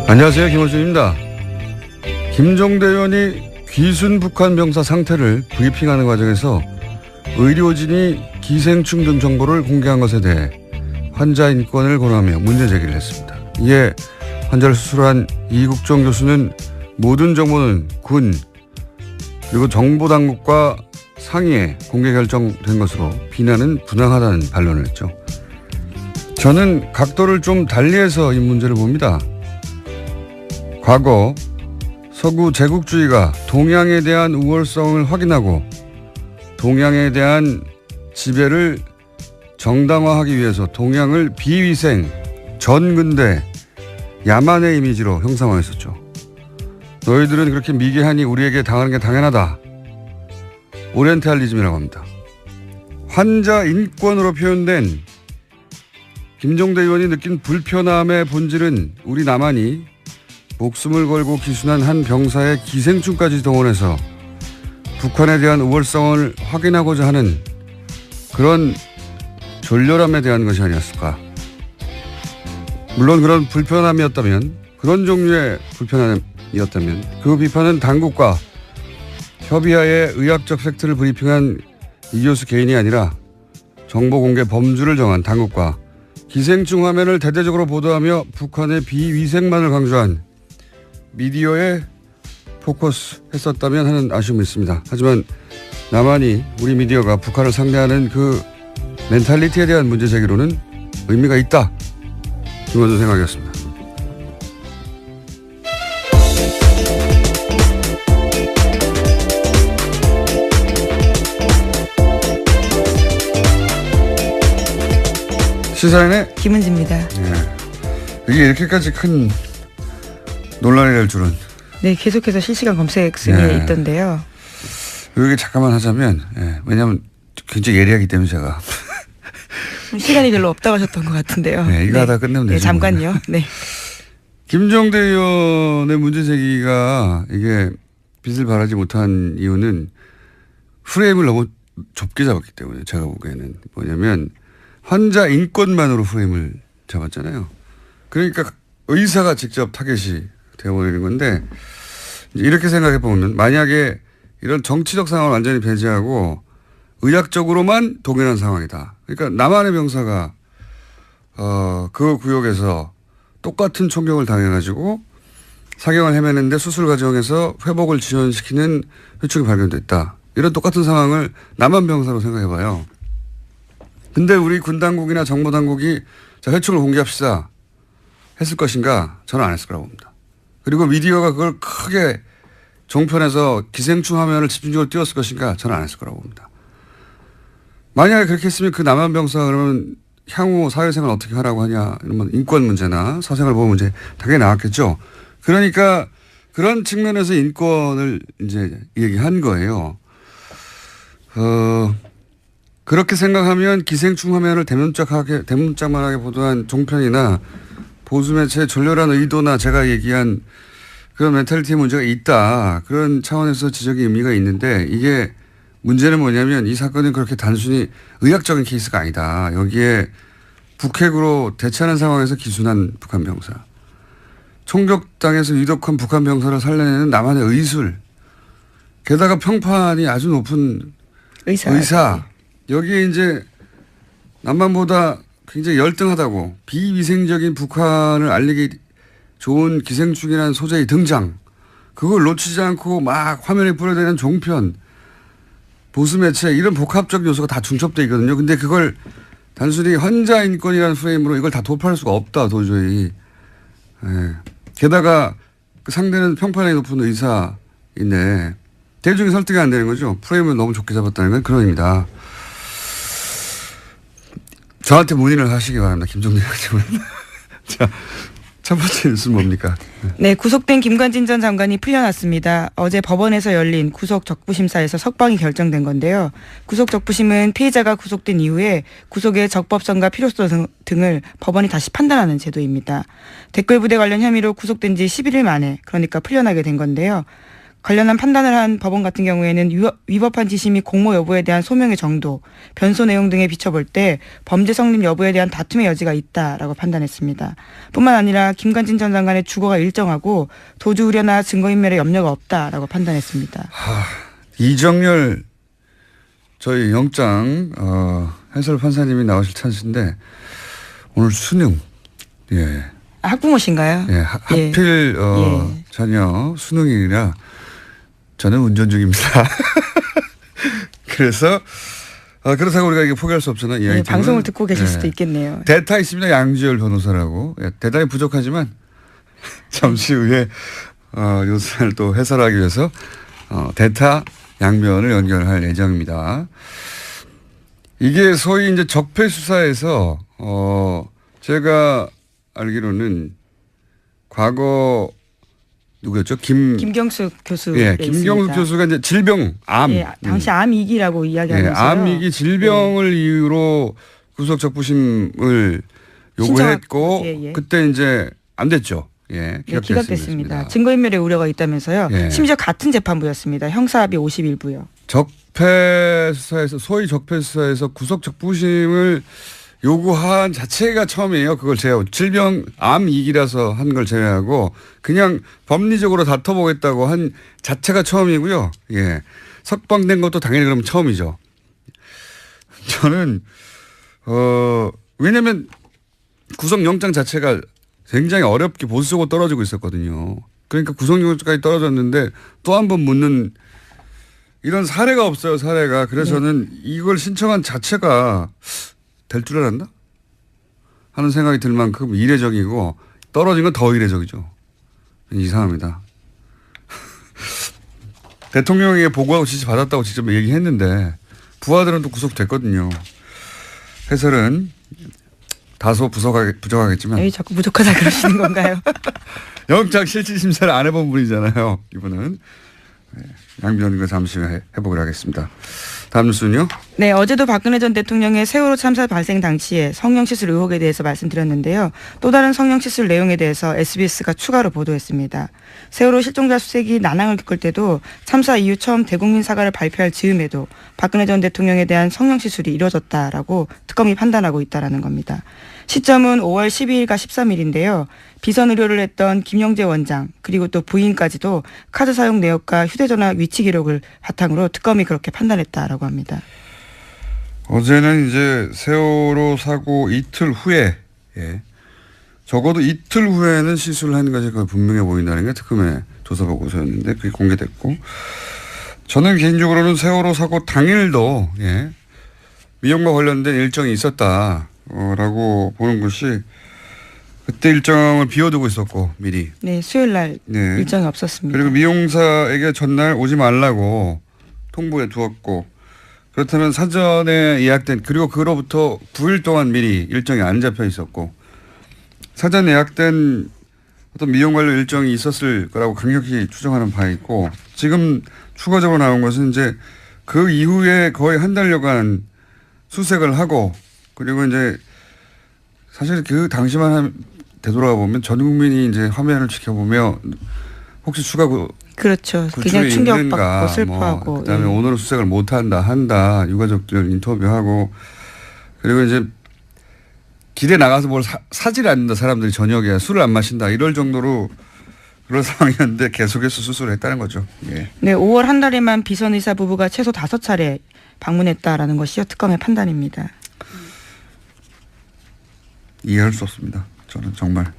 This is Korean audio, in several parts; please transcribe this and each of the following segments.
안녕하세요, 김호준입니다. 김종대 의원이 귀순 북한 병사 상태를 브리핑하는 과정에서 의료진이 기생충 등 정보를 공개한 것에 대해 환자 인권을 권하며 문제 제기를 했습니다. 이에 환자를 수술한 이국종 교수는 모든 정보는 군 그리고 정보당국과 상의에 공개 결정된 것으로 비난은 부당하다는 반론을 했죠. 저는 각도를 좀 달리해서 이 문제를 봅니다. 과거 서구 제국주의가 동양에 대한 우월성을 확인하고 동양에 대한 지배를 정당화하기 위해서 동양을 비위생, 전근대, 야만의 이미지로 형상화했었죠. 너희들은 그렇게 미개하니 우리에게 당하는 게 당연하다. 오리엔탈리즘이라고 합니다. 환자 인권으로 표현된 김종대 의원이 느낀 불편함의 본질은 우리 남한이 목숨을 걸고 기순한 한 병사의 기생충까지 동원해서 북한에 대한 우월성을 확인하고자 하는 그런 졸렬함에 대한 것이 아니었을까. 물론 그런 불편함이었다면, 그런 종류의 불편함이었다면 그 비판은 당국과 협의하에 의학적 팩트를 브리핑한 이 교수 개인이 아니라 정보 공개 범주를 정한 당국과 기생충 화면을 대대적으로 보도하며 북한의 비위생만을 강조한 미디어에 포커스 했었다면 하는 아쉬움이 있습니다. 하지만 남한이 우리 미디어가 북한을 상대하는 그 멘탈리티에 대한 문제 제기로는 의미가 있다. 김원준 생각이었습니다. 시사인의 김은지입니다. 네. 이게 이렇게까지 큰 논란이 될 줄은. 네, 계속해서 실시간 검색 순위에 있던데요. 여기 잠깐만 하자면, 왜냐하면 굉장히 예리하기 때문에 제가. 시간이 별로 없다고 하셨던 것 같은데요. 네, 이거 하다 끝내면 되죠. 네, 잠깐요. 네. 김종대 의원의 문제 제기가 이게 빛을 발하지 못한 이유는 프레임을 너무 좁게 잡았기 때문에 제가 보기에는 뭐냐면 환자 인권만으로 프레임을 잡았잖아요. 그러니까 의사가 직접 타겟이 되어버리는 건데 이렇게 생각해 보면 만약에 이런 정치적 상황을 완전히 배제하고 의학적으로만 동일한 상황이다. 그러니까 남한의 병사가 그 구역에서 똑같은 총격을 당해가지고 사경을 헤매는데 수술 과정에서 회복을 지연시키는 회충이 발견됐다. 이런 똑같은 상황을 남한 병사로 생각해 봐요. 근데 우리 군 당국이나 정보 당국이 자, 회충을 공개합시다 했을 것인가? 저는 안 했을 거라고 봅니다. 그리고 미디어가 그걸 크게 종편에서 기생충 화면을 집중적으로 띄웠을 것인가? 저는 안 했을 거라고 봅니다. 만약에 그렇게 했으면 그 남한 병사 그러면 향후 사회생활 어떻게 하라고 하냐 이런 인권 문제나 사생활 보호 문제 당연히 나왔겠죠. 그러니까 그런 측면에서 인권을 이제 얘기한 거예요. 그렇게 생각하면 기생충 화면을 대문짝만하게 보도한 종편이나 보수 매체의 졸렬한 의도나 제가 얘기한 그런 멘탈리티 문제가 있다. 그런 차원에서 지적의 의미가 있는데 이게 문제는 뭐냐면 이 사건은 그렇게 단순히 의학적인 케이스가 아니다. 여기에 북핵으로 대처하는 상황에서 기순한 북한 병사. 총격당해서 위독한 북한 병사를 살려내는 남한의 의술. 게다가 평판이 아주 높은 의사. 여기에 이제 남한보다 굉장히 열등하다고 비위생적인 북한을 알리기 좋은 기생충이라는 소재의 등장. 그걸 놓치지 않고 막 화면에 뿌려대는 종편. 보수 매체 이런 복합적 요소가 다 중첩되어 있거든요. 근데 그걸 단순히 환자 인권이라는 프레임으로 이걸 다 도파할 수가 없다 도저히. 게다가 그 상대는 평판이 높은 의사인데 대중이 설득이 안 되는 거죠. 프레임을 너무 좁게 잡았다는 건 그런 의미다. 저한테 문의를 하시기 바랍니다. 김종대 의원님. 자, 첫 번째 뉴스는 뭡니까? 네, 구속된 김관진 전 장관이 풀려났습니다. 어제 법원에서 열린 구속 적부심사에서 석방이 결정된 건데요. 구속 적부심은 피해자가 구속된 이후에 구속의 적법성과 필요성 등을 법원이 다시 판단하는 제도입니다. 댓글 부대 관련 혐의로 구속된 지 11일 만에 그러니까 풀려나게 된 건데요. 관련한 판단을 한 법원 같은 경우에는 위법한 지시 및 공모 여부에 대한 소명의 정도, 변소 내용 등에 비춰볼 때 범죄 성립 여부에 대한 다툼의 여지가 있다라고 판단했습니다. 뿐만 아니라 김관진 전 장관의 주거가 일정하고 도주 우려나 증거인멸의 염려가 없다라고 판단했습니다. 이정열 저희 영장 해설 판사님이 나오실 찬스인데 오늘 수능. 예. 학부모신가요? 예. 하필 예. 자녀 수능이라 저는 운전 중입니다. 그래서 그렇다고 우리가 이게 포기할 수 없잖아요. 이 네, 아이템은. 방송을 듣고 계실 예. 수도 있겠네요. 대타 있습니다. 양지열 변호사라고. 예, 대단히 부족하지만 잠시 후에 요새를 또 해설하기 위해서 대타 양변을 연결할 예정입니다. 이게 소위 이제 적폐 수사에서 제가 알기로는 과거 누구였죠? 김경숙 교수. 예, 김경숙 교수가 이제 질병, 암. 예, 당시 암위기라고 이야기하면서요. 예, 암위기 질병을 이유로 구속 적부심을 요구했고 예. 그때 이제 안 됐죠. 예, 네, 기각됐습니다. 증거인멸의 우려가 있다면서요. 예. 심지어 같은 재판부였습니다. 형사합의 51부요. 적폐 수사에서 소위 적폐 수사에서 구속 적부심을 요구한 자체가 처음이에요. 그걸 제외하고 질병 암위기라서 한 걸 제외하고 그냥 법리적으로 다퉈보겠다고 한 자체가 처음이고요. 예, 석방된 것도 당연히 그러면 처음이죠. 저는 왜냐하면 구속영장 자체가 굉장히 어렵게 보수적으로 떨어지고 있었거든요. 그러니까 구속영장까지 떨어졌는데 또 한 번 묻는 이런 사례가 없어요. 사례가. 그래서 저는 이걸 신청한 자체가 될 줄 알았나 하는 생각이 들 만큼 이례적이고 떨어진 건 더 이례적이죠. 이상합니다. 대통령에게 보고하고 지시 받았다고 직접 얘기했는데 부하들은 또 구속됐거든요. 해설은 다소 부족하겠지만. 왜 자꾸 부족하다 그러시는 건가요? 영장 실질심사를 안 해본 분이잖아요. 이분은. 양변과 잠시 후에 해보기로 하겠습니다. 다음 뉴스는요? 네, 어제도 박근혜 전 대통령의 세월호 참사 발생 당시에 성형시술 의혹에 대해서 말씀드렸는데요. 또 다른 성형시술 내용에 대해서 SBS가 추가로 보도했습니다. 세월호 실종자 수색이 난항을 겪을 때도 참사 이후 처음 대국민 사과를 발표할 즈음에도 박근혜 전 대통령에 대한 성형시술이 이뤄졌다라고 특검이 판단하고 있다라는 겁니다. 시점은 5월 12일과 13일인데요. 비선 의료를 했던 김영재 원장 그리고 또 부인까지도 카드 사용 내역과 휴대전화 위치 기록을 바탕으로 특검이 그렇게 판단했다라고 합니다. 어제는 이제 세월호 사고 이틀 후에 적어도 이틀 후에는 시술을 하는 것이 거의 분명해 보인다는 게 특검의 조사 보고서였는데 그게 공개됐고 저는 개인적으로는 세월호 사고 당일도 미용과 관련된 일정이 있었다라고 보는 것이 그때 일정을 비워두고 있었고 미리. 네, 수요일 날 일정이 없었습니다. 그리고 미용사에게 전날 오지 말라고 통보해 두었고 그렇다면 사전에 예약된 그리고 그로부터 9일 동안 미리 일정이 안 잡혀 있었고 사전 예약된 어떤 미용 관련 일정이 있었을 거라고 강력히 추정하는 바가 있고 지금 추가적으로 나온 것은 이제 그 이후에 거의 한 달여간 수색을 하고 그리고 이제 사실 그 당시만 되돌아가 보면 전 국민이 이제 화면을 지켜보며 혹시 추가 그렇죠. 그냥 충격받고 슬퍼하고. 그다음에 오늘은 수색을 한다. 유가족들 인터뷰하고 그리고 이제 길에 나가서 뭘 사질 않는다. 사람들이 저녁에 술을 안 마신다. 이럴 정도로 그런 상황이었는데 계속해서 수술을 했다는 거죠. 예. 네, 5월 한 달에만 비선 의사 부부가 최소 5차례 방문했다라는 것이요. 특검의 판단입니다. 이해할 수 없습니다. 저는 정말.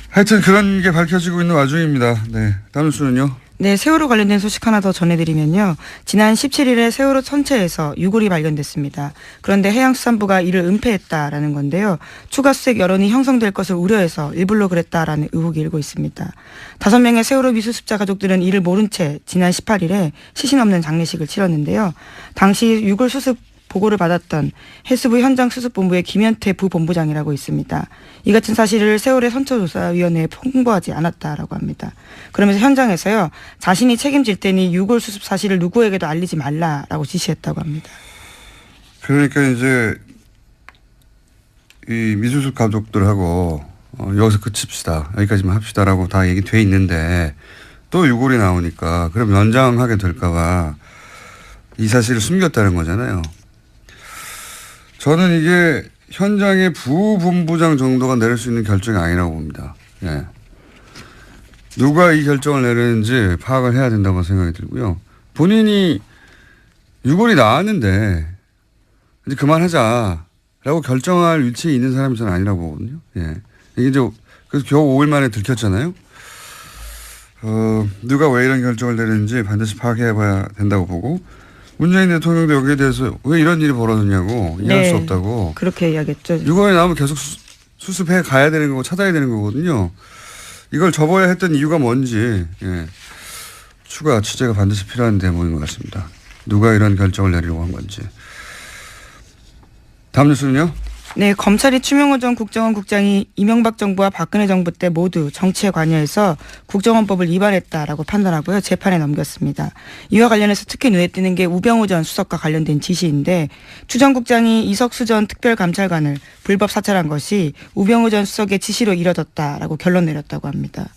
하여튼 그런 게 밝혀지고 있는 와중입니다. 네, 다음 뉴스는요. 네, 세월호 관련된 소식 하나 더 전해드리면요. 지난 17일에 세월호 선체에서 유골이 발견됐습니다. 그런데 해양수산부가 이를 은폐했다라는 건데요. 추가 수색 여론이 형성될 것을 우려해서 일부러 그랬다라는 의혹이 일고 있습니다. 5명의 세월호 미수습자 가족들은 이를 모른 채 지난 18일에 시신 없는 장례식을 치렀는데요. 당시 유골 수습 보고를 받았던 해수부 현장수습본부의 김현태 부본부장이라고 있습니다. 이 같은 사실을 세월의 선처조사위원회에 통보하지 않았다라고 합니다. 그러면서 현장에서요. 자신이 책임질 테니 유골 수습 사실을 누구에게도 알리지 말라라고 지시했다고 합니다. 그러니까 이제 이 미수습 가족들하고 여기서 그칩시다. 여기까지만 합시다라고 다 얘기돼 있는데 또 유골이 나오니까 그럼 연장하게 될까봐 이 사실을 숨겼다는 거잖아요. 저는 이게 현장의 부본부장 정도가 내릴 수 있는 결정이 아니라고 봅니다. 예. 누가 이 결정을 내리는지 파악을 해야 된다고 생각이 들고요. 본인이 유골이 나왔는데 이제 그만하자라고 결정할 위치에 있는 사람이 저는 아니라고 보거든요. 예. 이게 이제 그래서 겨우 5일 만에 들켰잖아요. 누가 왜 이런 결정을 내리는지 반드시 파악해봐야 된다고 보고 문재인 대통령도 여기에 대해서 왜 이런 일이 벌어졌냐고 이해할 수 없다고. 그렇게 이야기했죠. 유골이 나오면 계속 수습해 가야 되는 거고 찾아야 되는 거거든요. 이걸 접어야 했던 이유가 뭔지 추가 취재가 반드시 필요한 대목인 것 같습니다. 누가 이런 결정을 내리려고 한 건지. 다음 뉴스는요? 네, 검찰이 추명호 전 국정원 국장이 이명박 정부와 박근혜 정부 때 모두 정치에 관여해서 국정원법을 위반했다라고 판단하고요. 재판에 넘겼습니다. 이와 관련해서 특히 눈에 띄는 게 우병우 전 수석과 관련된 지시인데 추 전 국장이 이석수 전 특별감찰관을 불법 사찰한 것이 우병우 전 수석의 지시로 이뤄졌다라고 결론 내렸다고 합니다.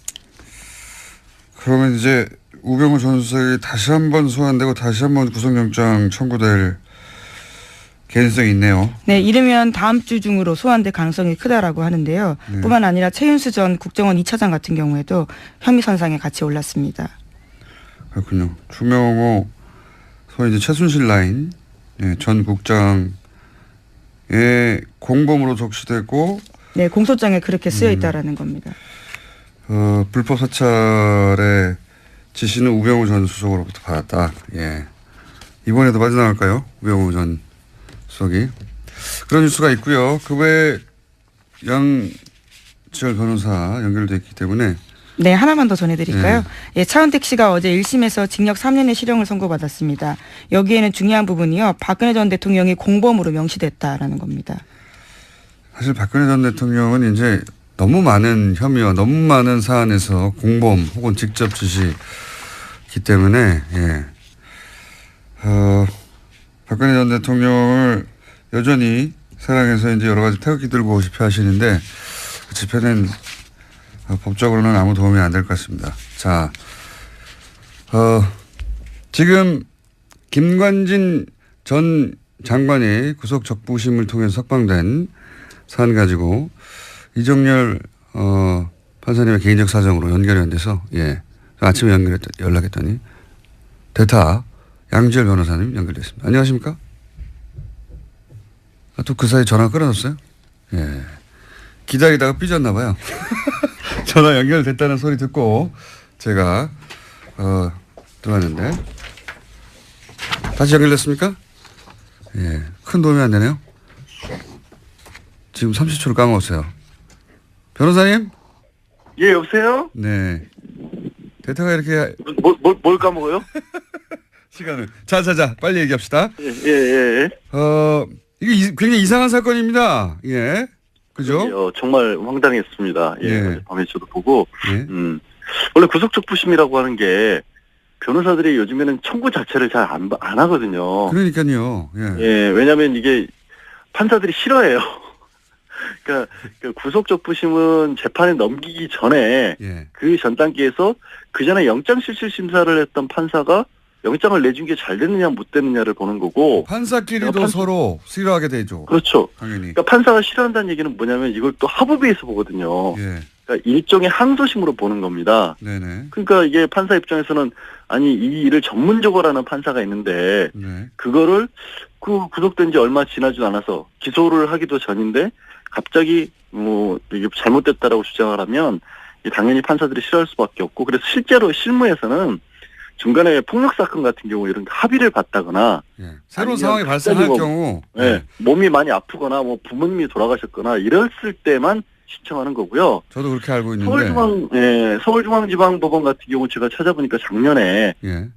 그러면 이제 우병우 전 수석이 다시 한번 소환되고 다시 한번 구속영장 청구될 개연성이 있네요. 네, 이르면 다음 주 중으로 소환될 가능성이 크다라고 하는데요. 네. 뿐만 아니라 최윤수 전 국정원 2차장 같은 경우에도 혐의 선상에 같이 올랐습니다. 그렇군요. 추명호 소위 이제 최순실 라인 전 국장의 공범으로 적시되고 네, 공소장에 그렇게 쓰여 있다라는 겁니다. 불법 사찰의 지시는 우병우 전 수석으로부터 받았다. 예. 이번에도 빠져나갈까요? 우병우 전 수석이. 그런 뉴스가 있고요. 그 외에 양지열 변호사 연결되어 있기 때문에 네, 하나만 더 전해드릴까요? 예, 차은택 씨가 어제 1심에서 징역 3년의 실형을 선고받았습니다. 여기에는 중요한 부분이요. 박근혜 전 대통령이 공범으로 명시됐다라는 겁니다. 사실 박근혜 전 대통령은 이제 너무 많은 혐의와 너무 많은 사안에서 공범 혹은 직접 지시기 때문에 박근혜 전 대통령을 여전히 사랑해서 이제 여러 가지 태극기 들고 집회 하시는데 그 집회는 법적으로는 아무 도움이 안 될 것 같습니다. 자, 지금 김관진 전 장관이 구속 적부심을 통해서 석방된 사안 가지고 이정열 판사님의 개인적 사정으로 연결이 안 돼서 아침에 연락했더니 대타 양지열 변호사님 연결됐습니다. 안녕하십니까? 또 그 사이 전화 끊어졌어요? 예. 기다리다가 삐졌나 봐요. 전화 연결됐다는 소리 듣고 제가 들어왔는데 다시 연결됐습니까? 예. 큰 도움이 안 되네요. 지금 30초를 까먹었어요. 변호사님? 예, 여보세요? 네. 대타가 이렇게 뭘 까먹어요? 시간을. 자, 빨리 얘기합시다. 예. 이게 굉장히 이상한 사건입니다. 예. 그죠? 정말 황당했습니다. 예. 밤에 저도 보고. 예. 원래 구속적부심이라고 하는 게 변호사들이 요즘에는 청구 자체를 잘 안 하거든요. 그러니까요. 예, 왜냐면 이게 판사들이 싫어해요. 그러니까 구속적부심은 재판에 넘기기 전에 그 전 단계에서 그 전에 영장실질심사를 했던 판사가 영장을 내준 게 잘 됐느냐 못 됐느냐를 보는 거고 판사끼리도 서로 싫어하게 되죠. 그렇죠. 당연히. 그러니까 판사가 싫어한다는 얘기는 뭐냐면 이걸 또 합의에서 보거든요. 예. 그러니까 일종의 항소심으로 보는 겁니다. 네네. 그러니까 이게 판사 입장에서는 아니 이 일을 전문적으로 하는 판사가 있는데 그거를 그 구속된 지 얼마 지나지도 않아서 기소를 하기도 전인데 갑자기 뭐 이게 잘못됐다라고 주장을 하면 당연히 판사들이 싫어할 수밖에 없고 그래서 실제로 실무에서는 중간에 폭력 사건 같은 경우 이런 합의를 받다거나 새로운 상황이 발생할 경우 몸이 많이 아프거나 뭐 부모님이 돌아가셨거나 이랬을 때만 신청하는 거고요. 저도 그렇게 알고 있는데 서울중앙지방법원 같은 경우 제가 찾아보니까 작년에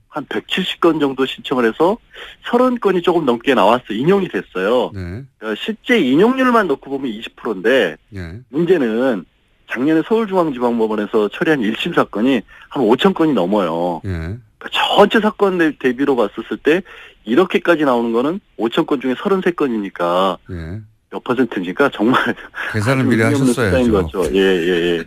한 170건 정도 신청을 해서 30건이 조금 넘게 나왔어 인용이 됐어요. 그러니까 실제 인용률만 놓고 보면 20%인데 문제는 작년에 서울중앙지방법원에서 처리한 1심 사건이 한 5천 건이 넘어요. 그러니까 전체 사건 대비로 봤었을 때 이렇게까지 나오는 거는 5천 건 중에 33건이니까 몇 %니까 정말 계산을 미리 하셨어야죠. 예.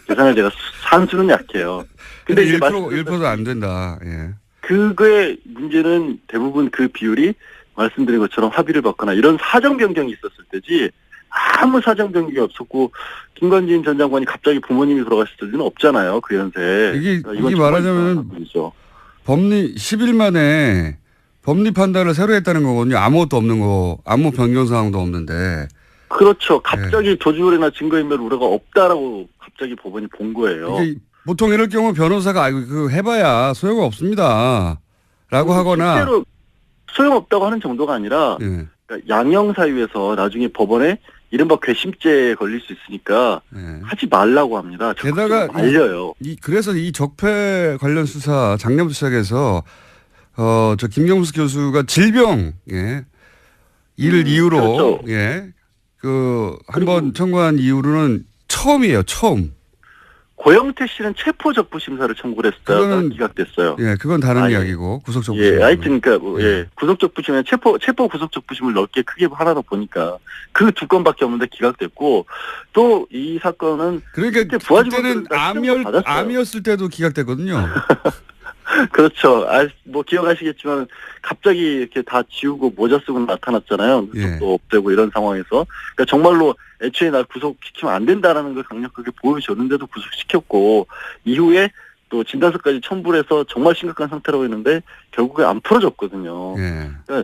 계산을 제가 한수는 약해요. 근데 1%도 안 된다. 예. 그거의 문제는 대부분 그 비율이 말씀드린 것처럼 합의를 받거나 이런 사정 변경이 있었을 때지 아무 사정 변경이 없었고 김관진 전 장관이 갑자기 부모님이 돌아가셨을 리는 없잖아요. 그 연세에. 이게 그러니까 말하자면 법리 10일 만에 법리 판단을 새로 했다는 거거든요. 아무것도 없는 거, 아무 변경 사항도 없는데. 그렇죠. 갑자기 도주율이나 증거인멸 우려가 없다라고 갑자기 법원이 본 거예요. 보통 이럴 경우 변호사가 그거 해봐야 소용이 없습니다. 라고 하거나. 실제로 소용없다고 하는 정도가 아니라 예. 그러니까 양형사유에서 나중에 법원에 이른바 괘씸죄에 걸릴 수 있으니까 예. 하지 말라고 합니다. 게다가 알려요. 그래서 이 적폐 관련 수사 작년부터 시작해서 저 김경수 교수가 질병 이를 이유로 그렇죠. 한번 청구한 이후로는 처음이에요. 처음. 고영태 씨는 체포적부심사를 청구를 했다가 기각됐어요. 예, 그건 다른 이야기고 구속적부심. 예, 하여튼 구속적부심에 체포 구속적부심을 넓게 크게 하나로 보니까 그 두 건밖에 없는데 기각됐고 또 이 사건은 그러니까 그때는 암이었을 때도 기각됐거든요. 그렇죠. 뭐 기억하시겠지만 갑자기 이렇게 다 지우고 모자 쓰고 나타났잖아요. 눈썹도 없애고 이런 상황에서. 그러니까 정말로 애초에 날 구속시키면 안 된다라는 걸 강력하게 보여줬는데도 구속시켰고 이후에 또 진단서까지 첨부를 해서 정말 심각한 상태라고 했는데 결국에 안 풀어졌거든요. 그러니까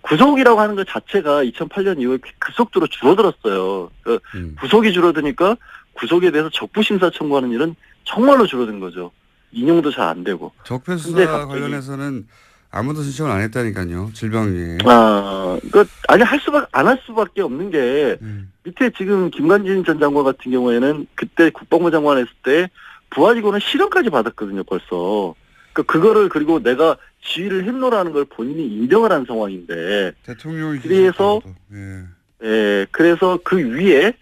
구속이라고 하는 것 자체가 2008년 이후에 급속도로 줄어들었어요. 그러니까 구속이 줄어드니까 구속에 대해서 적부심사 청구하는 일은 정말로 줄어든 거죠. 인용도 잘 안 되고. 적폐 수사 관련해서는 아무도 신청을 안 했다니까요. 질병이. 아니 안 할 수밖에 없는 게 밑에 지금 김관진 전 장관 같은 경우에는 그때 국방부 장관 했을 때 부하직원은 실형까지 받았거든요. 벌써. 그거를 그리고 내가 지휘를 했노라는 걸 본인이 인정을 한 상황인데. 대통령이 그래서 그래서 그 위에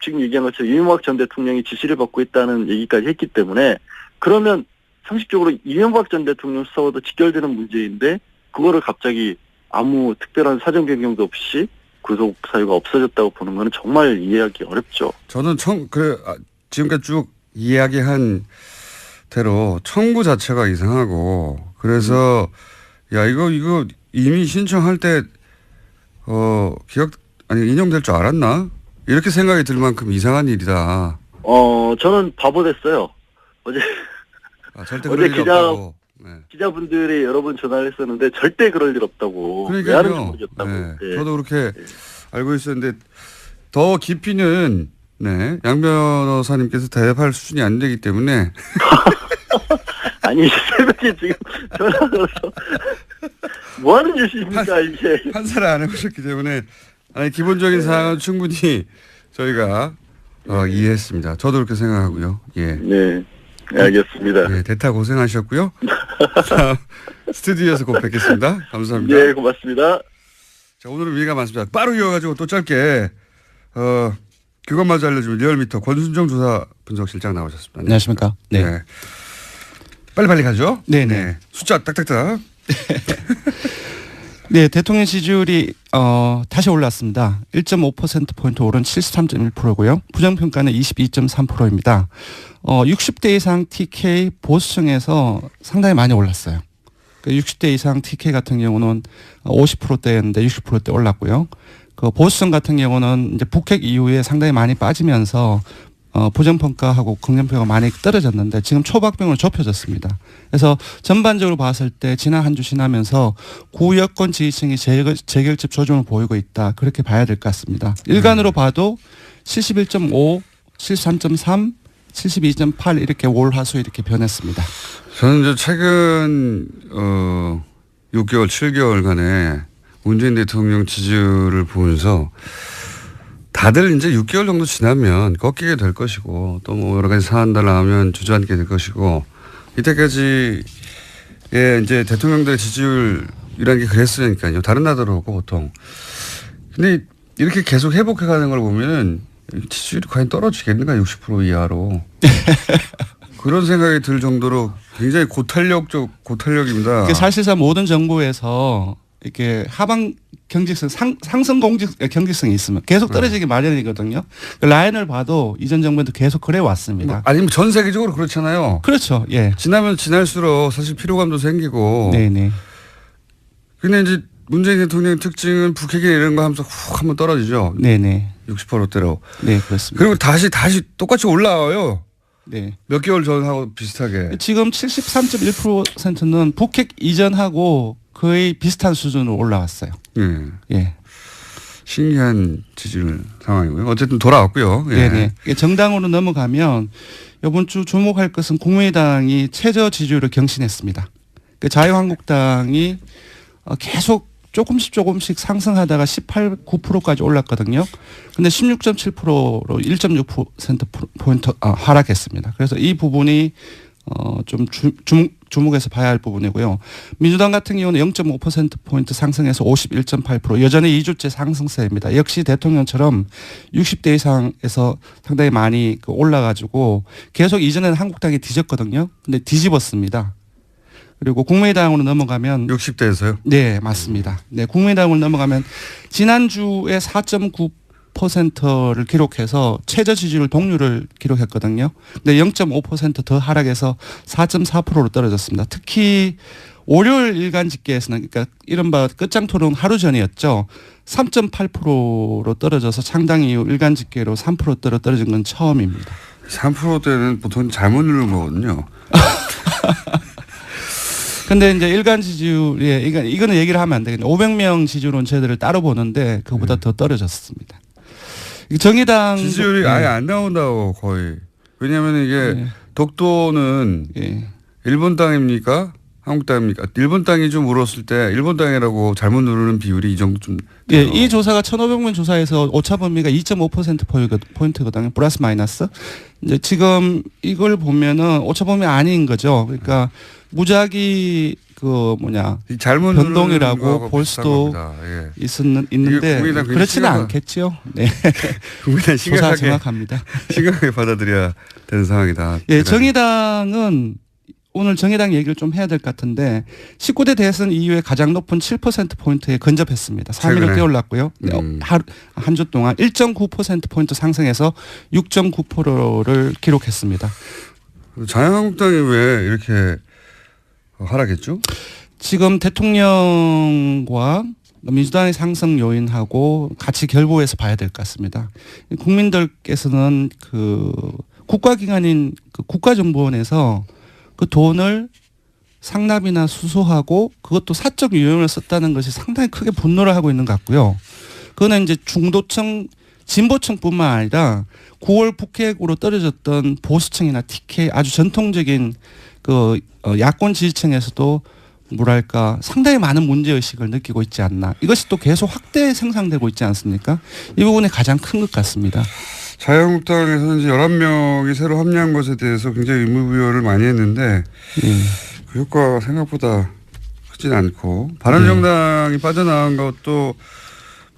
지금 얘기한 것처럼 이명박 전 대통령이 지시를 받고 있다는 얘기까지 했기 때문에 그러면 상식적으로 이명박 전 대통령 수사와도 직결되는 문제인데 그거를 갑자기 아무 특별한 사정 변경도 없이 구속 사유가 없어졌다고 보는 거는 정말 이해하기 어렵죠. 저는 지금까지 쭉 이야기한 대로 청구 자체가 이상하고 그래서 이거 이미 신청할 때 인용될 줄 알았나? 이렇게 생각이 들 만큼 이상한 일이다. 저는 바보 됐어요. 어제 기자분들이 여러 번 전화를 했었는데 절대 그럴 일 없다고. 왜 하는지 모르겠다고. 저도 그렇게 알고 있었는데 더 깊이는 양 변호사님께서 대답할 수준이 안 되기 때문에. 아니 새벽에 지금 전화 걸어서 뭐 하는 짓입니까 이게. 판사를 안 해보셨기 때문에 기본적인 사항은 충분히 저희가 이해했습니다. 저도 그렇게 생각하고요. 예. 네, 알겠습니다. 대타 고생하셨고요. 스튜디오에서 곧 뵙겠습니다. 감사합니다. 네, 고맙습니다. 자, 오늘은 위가 많습니다. 빠르 이어가지고 또 짧게 그것마저 알려주면 리얼미터 권순정 조사 분석실장 나오셨습니다. 안녕하십니까. 네. 빨리 가죠. 네네. 숫자 딱딱딱. 네, 대통령 지지율이 다시 올랐습니다. 1.5%포인트 오른 73.1%고요. 부정평가는 22.3%입니다. 60대 이상 TK 보수층에서 상당히 많이 올랐어요. 60대 이상 TK 같은 경우는 50%대였는데 60%대 올랐고요. 그 보수층 같은 경우는 이제 북핵 이후에 상당히 많이 빠지면서 부정평가하고 긍정평가가 많이 떨어졌는데 지금 초박빙으로 좁혀졌습니다. 그래서 전반적으로 봤을 때 지난 한 주 지나면서 구여권 지지층이 재결집 조짐을 보이고 있다. 그렇게 봐야 될 것 같습니다. 일간으로 봐도 71.5, 73.3, 72.8 이렇게 월, 화, 수 이렇게 변했습니다. 저는 이제 최근 6개월, 7개월간의 문재인 대통령 지지율을 보면서 다들 이제 6개월 정도 지나면 꺾이게 될 것이고 또 뭐 여러 가지 사안 달라하면 주저앉게 될 것이고 이때까지 이제 대통령들의 지지율이라는 게 그랬으니까요. 다른 나라도 그렇고 보통. 근데 이렇게 계속 회복해가는 걸 보면은 지지율이 과연 떨어지겠는가 60% 이하로. 그런 생각이 들 정도로 굉장히 고탄력입니다. 사실상 모든 정부에서 이렇게 하반 경직성 상승 경직성이 있으면 계속 떨어지기 마련이거든요. 그 라인을 봐도 이전 정부에도 계속 그래 왔습니다. 아니면 전 세계적으로 그렇잖아요. 그렇죠. 예. 지나면 지날수록 사실 피로감도 생기고. 네네. 근데 이제 문재인 대통령의 특징은 북핵이 이런 거 하면서 훅 한번 떨어지죠. 네네. 60%대로. 네, 그렇습니다. 그리고 다시 똑같이 올라와요. 네. 몇 개월 전하고 비슷하게. 지금 73.1%는 북핵 이전하고 거의 비슷한 수준으로 올라왔어요. 예. 예. 신기한 지지율 상황이고요. 어쨌든 돌아왔고요. 예. 네네. 정당으로 넘어가면 이번 주 주목할 것은 국민의당이 최저 지지율을 경신했습니다. 자유한국당이 계속 조금씩 상승하다가 18, 9%까지 올랐거든요. 근데 16.7%로 1.6%포인트 하락했습니다. 그래서 이 부분이 좀 주목해서 봐야 할 부분이고요. 민주당 같은 경우는 0.5%포인트 상승해서 51.8% 여전히 2주째 상승세입니다. 역시 대통령처럼 60대 이상에서 상당히 많이 올라가지고 계속 이전에는 한국당이 뒤졌거든요. 근데 뒤집었습니다. 그리고 국민의당으로 넘어가면 60대에서요? 네, 맞습니다. 네, 국민의당으로 넘어가면 지난주에 4.9%를 기록해서 최저 지지율 동률을 기록했거든요. 근데 0.5% 더 하락해서 4.4%로 떨어졌습니다. 특히 월요일 일간 집계에서는 그러니까 이른바 끝장 토론 하루 전이었죠. 3.8%로 떨어져서 창당 이후 일간 집계로 3%대로 떨어진 건 처음입니다. 3%대는 보통 잘못 누른 거거든요. 근데 이제 일간 지지율에 이거는 얘기를 하면 안 되겠네요. 500명 지지율 온체들을 따로 보는데 그보다 더 떨어졌습니다. 정의당 지지율이 아예 안 나온다고 거의. 왜냐하면 이게 독도는 일본 땅입니까? 한국 땅입니까? 일본 땅이 좀 울었을 때 일본 땅이라고 잘못 누르는 비율이 이 정도 좀. 예, 이 조사가 1,500명 조사에서 오차 범위가 2.5%포인트거든요. 플러스 마이너스. 이제 지금 이걸 보면은 오차 범위 아닌 거죠. 그러니까 무작위 잘못 변동이라고 볼 수도 있는데 그렇지는 않겠죠. 네. 국민당 조사 정확합니다. 심각하게 받아들여야 되는 상황이다. 예, 정의당은 오늘 정의당 얘기를 좀 해야 될 것 같은데 19대 대선 이후에 가장 높은 7%포인트에 근접했습니다. 3위로 뛰어올랐고요. 한 주 동안 1.9%포인트 상승해서 6.9%를 기록했습니다. 자유한국당이 왜 이렇게 하락했죠? 지금 대통령과 민주당의 상승 요인하고 같이 결부해서 봐야 될 것 같습니다. 국민들께서는 그 국가기관인 그 국가정보원에서 그 돈을 상납이나 수수하고 그것도 사적 유용을 썼다는 것이 상당히 크게 분노를 하고 있는 것 같고요. 그거는 이제 중도층, 진보층뿐만 아니라 9월 북핵으로 떨어졌던 보수층이나 TK 아주 전통적인 그 야권 지지층에서도 뭐랄까 상당히 많은 문제의식을 느끼고 있지 않나. 이것이 또 계속 확대 생산되고 있지 않습니까? 이 부분이 가장 큰 것 같습니다. 자유한국당에서는 이제 11명이 새로 합류한 것에 대해서 굉장히 의무부여를 많이 했는데 그 효과가 생각보다 크진 않고 바른정당이 빠져나간 것도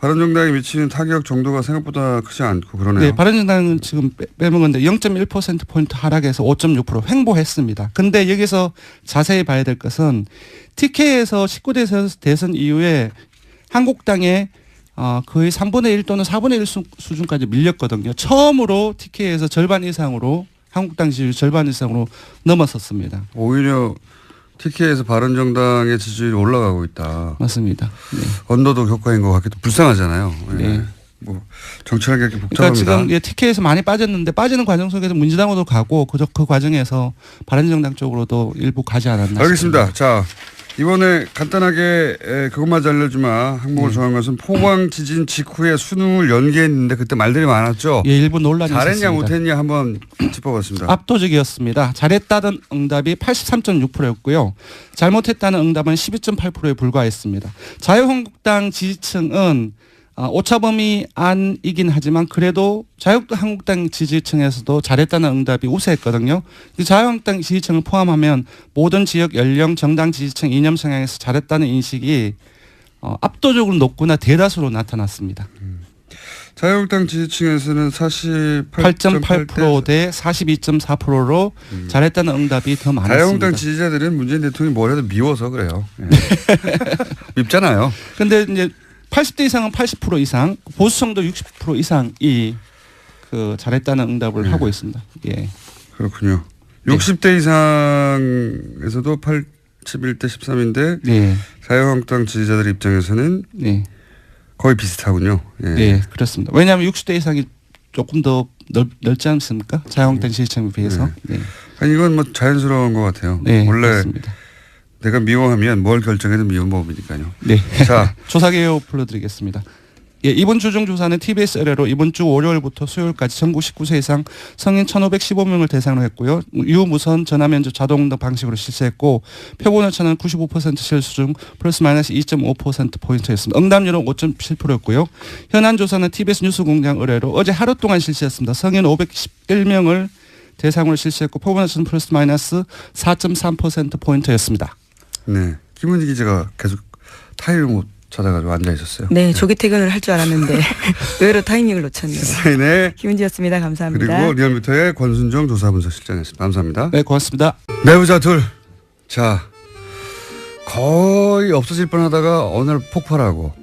바른정당이 미치는 타격 정도가 생각보다 크지 않고 그러네요. 네, 바른정당은 지금 빼먹었는데 0.1%포인트 하락해서 5.6% 횡보했습니다. 근데 여기서 자세히 봐야 될 것은 TK에서 19대 대선 이후에 한국당에 거의 3분의 1 또는 4분의 1 수준까지 밀렸거든요. 처음으로 TK에서 절반 이상으로 한국당 지지율 절반 이상으로 넘어섰습니다. 오히려 TK에서 바른정당의 지지율이 올라가고 있다. 맞습니다. 네. 언더독 효과인 것 같기도 불쌍하잖아요. 네. 뭐 정치라는 게 이렇게 복잡합니다. 그러니까 지금 TK에서 많이 빠졌는데 빠지는 과정 속에서 민주당으로 가고 그 과정에서 바른정당 쪽으로도 일부 가지 않았나 알겠습니다. 싶습니다. 자, 이번에 간단하게 그것만 알려주마 항목을 정한 것은 포항 지진 직후에 수능을 연기했는데 그때 말들이 많았죠. 예, 일부 논란이 잘했냐 있었습니다. 못했냐 한번 짚어봤습니다. 압도적이었습니다. 잘했다는 응답이 83.6%였고요. 잘못했다는 응답은 12.8%에 불과했습니다. 자유한국당 지지층은 오차범위 안이긴 하지만 그래도 자유한국당 지지층에서도 잘했다는 응답이 우세했거든요. 자유한국당 지지층을 포함하면 모든 지역 연령 정당 지지층 이념 성향에서 잘했다는 인식이 압도적으로 높거나 대다수로 나타났습니다. 자유한국당 지지층에서는 48.8% 대 42.4%로 잘했다는 응답이 더 많았습니다. 자유한국당 지지자들은 문재인 대통령이 뭘 해도 미워서 그래요. 네. 밉잖아요. 그런데 이제 80대 이상은 80% 이상, 보수층도 60% 이상이 그 잘했다는 응답을 하고 있습니다. 예. 그렇군요. 60대 이상에서도 81대 13인데 네. 자유한국당 지지자들 입장에서는 네. 거의 비슷하군요. 예. 네, 그렇습니다. 왜냐하면 60대 이상이 조금 더 넓지 않습니까? 자유한국당 지지층에 비해서. 네. 아니, 이건 뭐 자연스러운 것 같아요. 네, 원래 그렇습니다. 내가 미워하면 뭘 결정해도 미운 법이니까요. 네. 자, 조사 개요 불러드리겠습니다. 예, 이번 주 중조사는 TBS 의뢰로 이번 주 월요일부터 수요일까지 전국 19세 이상 성인 1,515명을 대상으로 했고요. 유무선 전화면접 자동응답 방식으로 실시했고 표본 오차는 95% 실수 중 플러스 마이너스 2.5%포인트였습니다. 응답률은 5.7%였고요. 현안 조사는 TBS 뉴스공장 의뢰로 어제 하루 동안 실시했습니다. 성인 511명을 대상으로 실시했고 표본 오차는 플러스 마이너스 4.3%포인트였습니다. 네. 김은지 기자가 계속 타이밍을 못 찾아가지고 앉아 있었어요. 네, 조기 퇴근을 할 줄 알았는데 의외로 타이밍을 놓쳤네요. 네. 김은지였습니다. 감사합니다. 그리고 리얼미터의 권순정 조사분석실장이었습니다. 감사합니다. 네, 고맙습니다. 내부자 둘. 자, 거의 없어질 뻔하다가 어느 날 폭발하고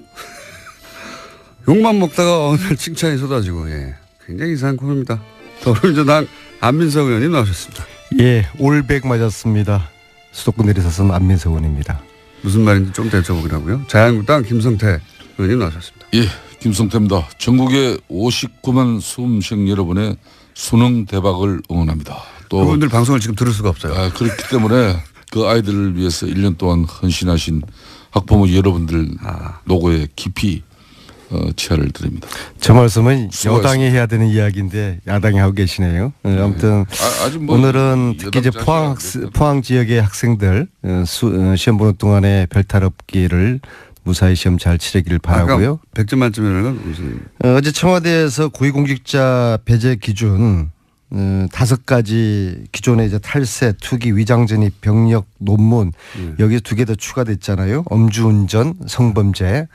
욕만 먹다가 어느 날 칭찬이 쏟아지고 예. 굉장히 이상한 코너입니다. 더불어민주당 안민석 의원님 나오셨습니다. 예, 올백 맞았습니다. 수도권 내리사선 안민석 의원입니다. 무슨 말인지 좀 더 여쭤보기라고요. 자유한국당 김성태 의원님 나오셨습니다. 예, 김성태입니다. 전국의 59만 수험생 여러분의 수능 대박을 응원합니다. 또 그분들 방송을 지금 들을 수가 없어요. 그렇기 때문에 그 아이들을 위해서 1년 동안 헌신하신 학부모 여러분들 노고에 깊이 치아를 드립니다. 저 말씀은 수고하셨습니다. 여당이 해야 되는 이야기인데 야당이 하고 계시네요. 아무튼 아직 뭐 오늘은 특히 이제 여당 포항 지역의 학생들 시험 보는 동안에 별탈 없기를 무사히 시험 잘 치르기를 바라고요. 100점 만점이라는 건 무슨? 어제 청와대에서 고위공직자 배제 기준 5가지 기존의 이제 탈세, 투기, 위장전입, 병력, 논문 여기에 2개 더 추가됐잖아요. 엄주운전, 성범죄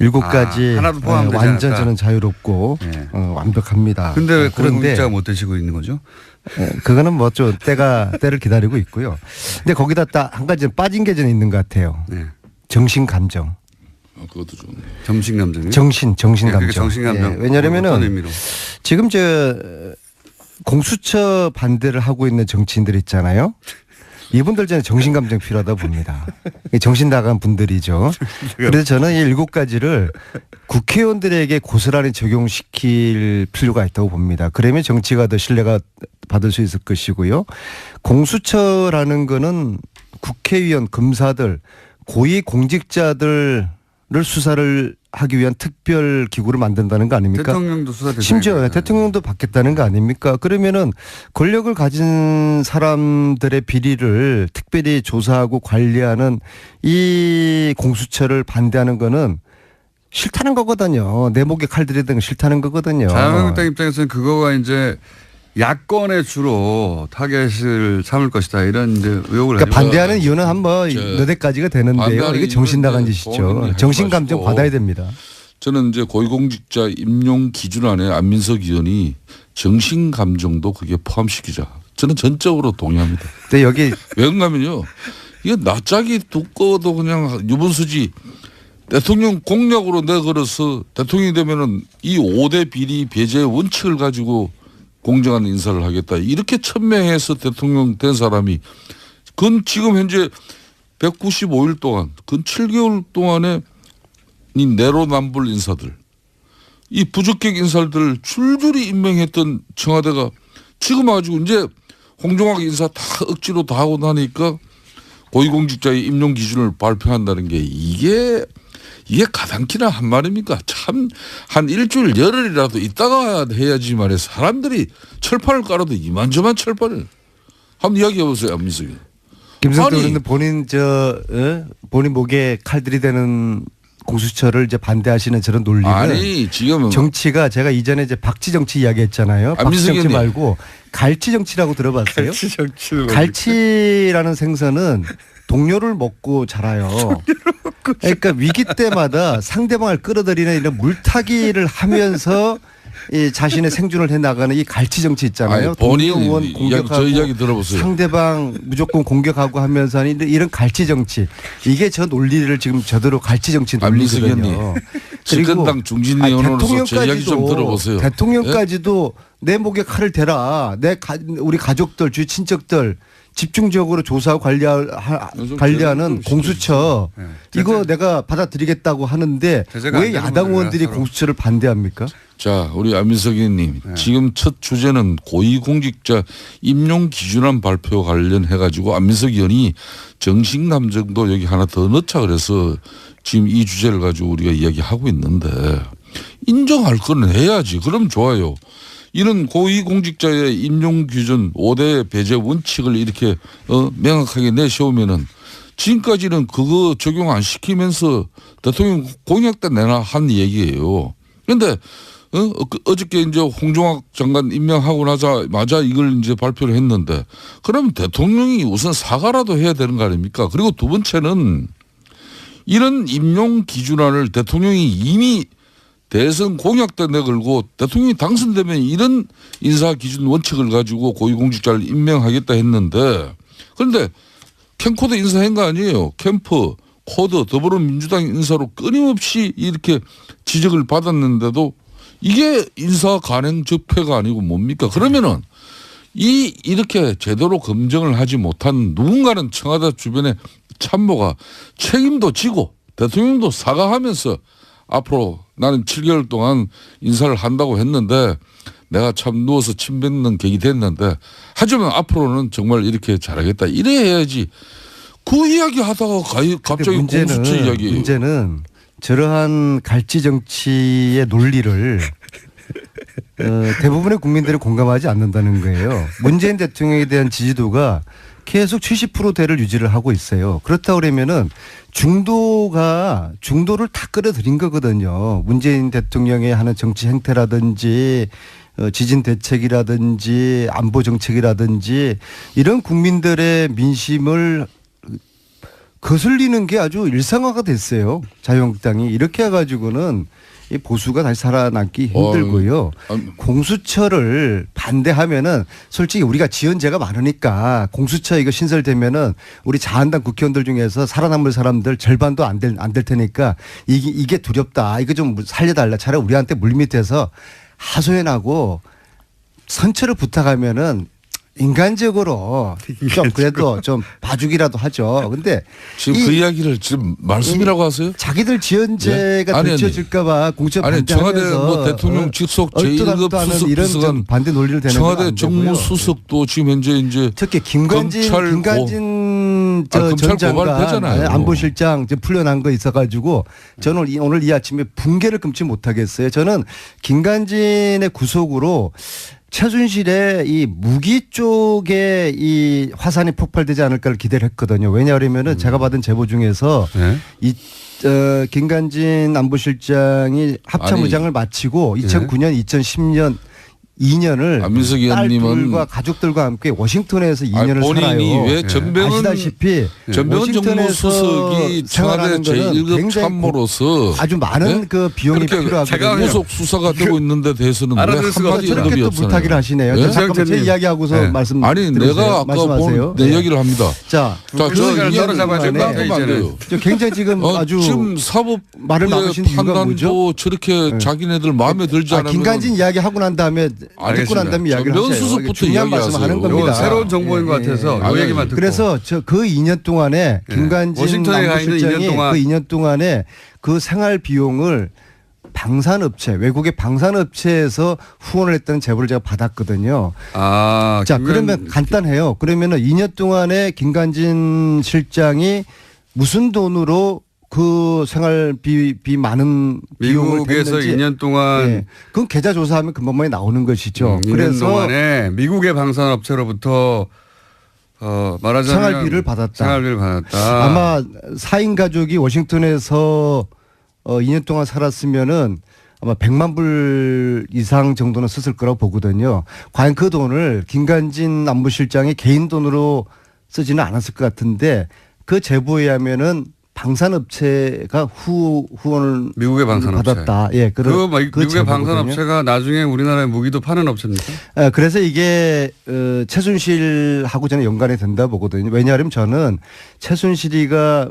7가지 하나도 포함되지 완전 않았다. 저는 자유롭고 네. 완벽합니다. 근데 왜 그런데 고위공직자가 못 되시고 있는 거죠? 그거는 뭐 좀 때를 기다리고 있고요. 근데 거기다 딱 한 가지 빠진 게 좀 있는 것 같아요. 네. 정신 감정. 그것도 좀 정신 감정이요? 정신 감정. 그게 정신 감정. 어떤 왜냐하면은 의미로? 지금 공수처 반대를 하고 있는 정치인들 있잖아요. 이분들 저는 정신 감정 필요하다 봅니다. 정신 나간 분들이죠. 그래서 저는 이 7가지를 국회의원들에게 고스란히 적용시킬 필요가 있다고 봅니다. 그러면 정치가 더 신뢰가 받을 수 있을 것이고요. 공수처라는 거는 국회의원, 검사들, 고위 공직자들을 수사를 하기 위한 특별 기구를 만든다는 거 아닙니까? 대통령도 수사 대상이 심지어 되잖아요. 대통령도 받겠다는 거 아닙니까? 그러면은 권력을 가진 사람들의 비리를 특별히 조사하고 관리하는 이 공수처를 반대하는 거는 싫다는 거거든요. 내 목에 칼 들이대는 거 싫다는 거거든요. 자유한국당 입장에서는 그거가 이제 야권에 주로 타겟을 삼을 것이다 이런 이제 의혹을 그러니까 가지고 반대하는 이유는 한번 몇 가지가 되는데요. 반대하는 이게 정신 나간 이유는 짓이죠. 본인이 정신 감정 하지 마시고. 받아야 됩니다. 저는 이제 고위공직자 임용 기준 안에 안민석 의원이 정신 감정도 그게 포함시키자. 저는 전적으로 동의합니다. 근데 여기 왜 그런가면요. 이게 낯짝이 두꺼워도 그냥 유분수지. 대통령 공약으로 내걸어서 대통령이 되면은 이 5대 비리 배제 원칙을 가지고 공정한 인사를 하겠다. 이렇게 천명해서 대통령 된 사람이 근 지금 현재 195일 동안 근 7개월 동안에 이 내로남불 인사들 이 부적격 인사들을 줄줄이 임명했던 청와대가 지금 와가지고 이제 공정하게 인사 다 억지로 다 하고 나니까 고위공직자의 임용 기준을 발표한다는 게 이게 가당키나 한 말입니까? 참 한 일주일 열흘이라도 있다가 해야지 말이야. 사람들이 철판을 깔아도 이만저만 철판을 한번 이야기해 보세요, 안민석이. 김성태 아니. 의원은 본인 목에 칼 들이대는 공수처를 이제 반대하시는 저런 논리는 아니 지금 정치가 제가 이전에 이제 박쥐 정치 이야기했잖아요. 박쥐 안민석 정치 의원님. 말고 갈치 정치라고 들어봤어요? 갈치 정치를 갈치라는 생선은 동료를 먹고 자라요. 그러니까 위기 때마다 상대방을 끌어들이는 이런 물타기를 하면서 이 자신의 생존을 해나가는 이 갈치 정치 있잖아요. 아니, 본인 동료 의원 공격하고 저 이야기 들어보세요. 상대방 무조건 공격하고 하면서 하는 이런 갈치 정치. 이게 저 논리를 지금 저대로 갈치 정치 논리거든요. 집권당 중진 의원으로서 제 이야기 좀 들어보세요. 대통령까지도 내 목에 칼을 대라. 우리 가족들, 주위 친척들 집중적으로 조사하고 관리하는 공수처 이거 내가 받아들이겠다고 하는데 왜 야당 의원들이 공수처를 반대합니까? 자, 우리 안민석 의원님 지금 첫 주제는 고위공직자 임용 기준안 발표 관련해 가지고 안민석 의원이 정신감정도 여기 하나 더 넣자 그래서 지금 이 주제를 가지고 우리가 이야기하고 있는데 인정할 건 해야지. 그럼 좋아요. 이런 고위공직자의 임용 기준 5대 배제 원칙을 이렇게 명확하게 내세우면은 지금까지는 그거 적용 안 시키면서 대통령 공약 때 내나 한 얘기예요. 그런데 어저께 이제 홍종학 장관 임명하고 나자마자 이걸 이제 발표를 했는데 그러면 대통령이 우선 사과라도 해야 되는 거 아닙니까? 그리고 두 번째는 이런 임용 기준안을 대통령이 이미 대선 공약 때 내걸고 대통령이 당선되면 이런 인사 기준 원칙을 가지고 고위공직자를 임명하겠다 했는데 그런데 캠코더 인사한 거 아니에요. 캠프, 코드, 더불어민주당 인사로 끊임없이 이렇게 지적을 받았는데도 이게 인사 간행 적폐가 아니고 뭡니까? 그러면은 이렇게 제대로 검증을 하지 못한 누군가는 청와대 주변의 참모가 책임도 지고 대통령도 사과하면서 앞으로 나는 7개월 동안 인사를 한다고 했는데 내가 참 누워서 침 뱉는 격이 됐는데 하지만 앞으로는 정말 이렇게 잘하겠다. 이래 해야지. 그 이야기 하다가 갑자기 공수처 이야기예요. 문제는 저러한 갈치 정치의 논리를 대부분의 국민들이 공감하지 않는다는 거예요. 문재인 대통령에 대한 지지도가 계속 70%대를 유지를 하고 있어요. 그렇다고 그러면은 중도를 다 끌어들인 거거든요. 문재인 대통령의 하는 정치 행태라든지 지진 대책이라든지 안보 정책이라든지 이런 국민들의 민심을 거슬리는 게 아주 일상화가 됐어요. 자유한국당이 이렇게 해가지고는 이 보수가 다시 살아남기 힘들고요. 공수처를 반대하면은 솔직히 우리가 지연제가 많으니까 공수처 이거 신설되면은 우리 자한당 국회의원들 중에서 살아남을 사람들 절반도 안 될 테니까 이게 두렵다. 이거 좀 살려달라. 차라리 우리한테 물밑에서 하소연하고 선처를 부탁하면은 인간적으로 좀 그래도 좀 봐주기라도 하죠. 근데 지금 그 이야기를 지금 말씀이라고 하세요? 자기들 지연제가 들춰질까 봐 공처 반대하면서 청와대 뭐 대통령 직속 제1급 수석 비서관 반대 논리를 대는 청와대 정무수석도 지금 현재 이제 특히 김관진 전 장관 안보실장 풀려난 거 있어가지고 저는 오늘 이 아침에 붕괴를 금치 못하겠어요. 저는 김관진의 구속으로 최순실의 이 무기 쪽에 이 화산이 폭발되지 않을까를 기대를 했거든요. 왜냐하면은 제가 받은 제보 중에서 김관진 안보실장이 합참의장을 마치고 2009년, 2010년 2년을 안민석 의원님은 딸들과 가족들과 함께 워싱턴에서 2년을 본인이 살아요. 왜 아시다시피 전병헌 정무수석이 청와대 제1급 참모로서 아주 많은 그 비용이 필요하거든요. 구속 수사가 되고 있는데 대해서는 왜 한마디 저렇게 또 부탁을 하시네요. 잠깐만 제 이야기하고서 말씀 아니 내가 아까 본 내 이야기를 합니다. 자, 저 굉장히 지금 아주 지금 사법 말을 막으신 이유가 뭐죠? 저렇게 자기네들 마음에 들지 않으면 김관진 이야기 하고 난 다음에 듣고 난 다음에 이야기를 하세요. 중요한 말씀을 하는 겁니다. 새로운 정보인 것 같아서 이 얘기만 듣고. 그래서 그 2년 동안에 김관진 안보실장이 그 2년 동안에 그 생활 비용을 방산업체, 외국의 방산업체에서 후원을 했다는 제보를 제가 받았거든요. 자, 그러면 간단해요. 그러면은 2년 동안에 김관진 실장이 무슨 돈으로 그 생활비 많은 비용을 미국에서 댔는지 2년 동안 그건 계좌 조사하면 금방만이 나오는 것이죠. 2년 그래서 동안에 미국의 방산업체로부터 말하자면 생활비를 받았다. 아마 4인 가족이 워싱턴에서 2년 동안 살았으면은 아마 100만 불 이상 정도는 썼을 거라고 보거든요. 과연 그 돈을 김관진 안보실장이 개인 돈으로 쓰지는 않았을 것 같은데 그 제보에 의하면은 방산업체가 후원을 미국의 방산업체 받았다. 예, 미국의 방산업체가 나중에 우리나라에 무기도 파는 업체입니까? 그래서 이게 최순실하고 저는 연관이 된다 보거든요. 왜냐하면 저는 최순실이가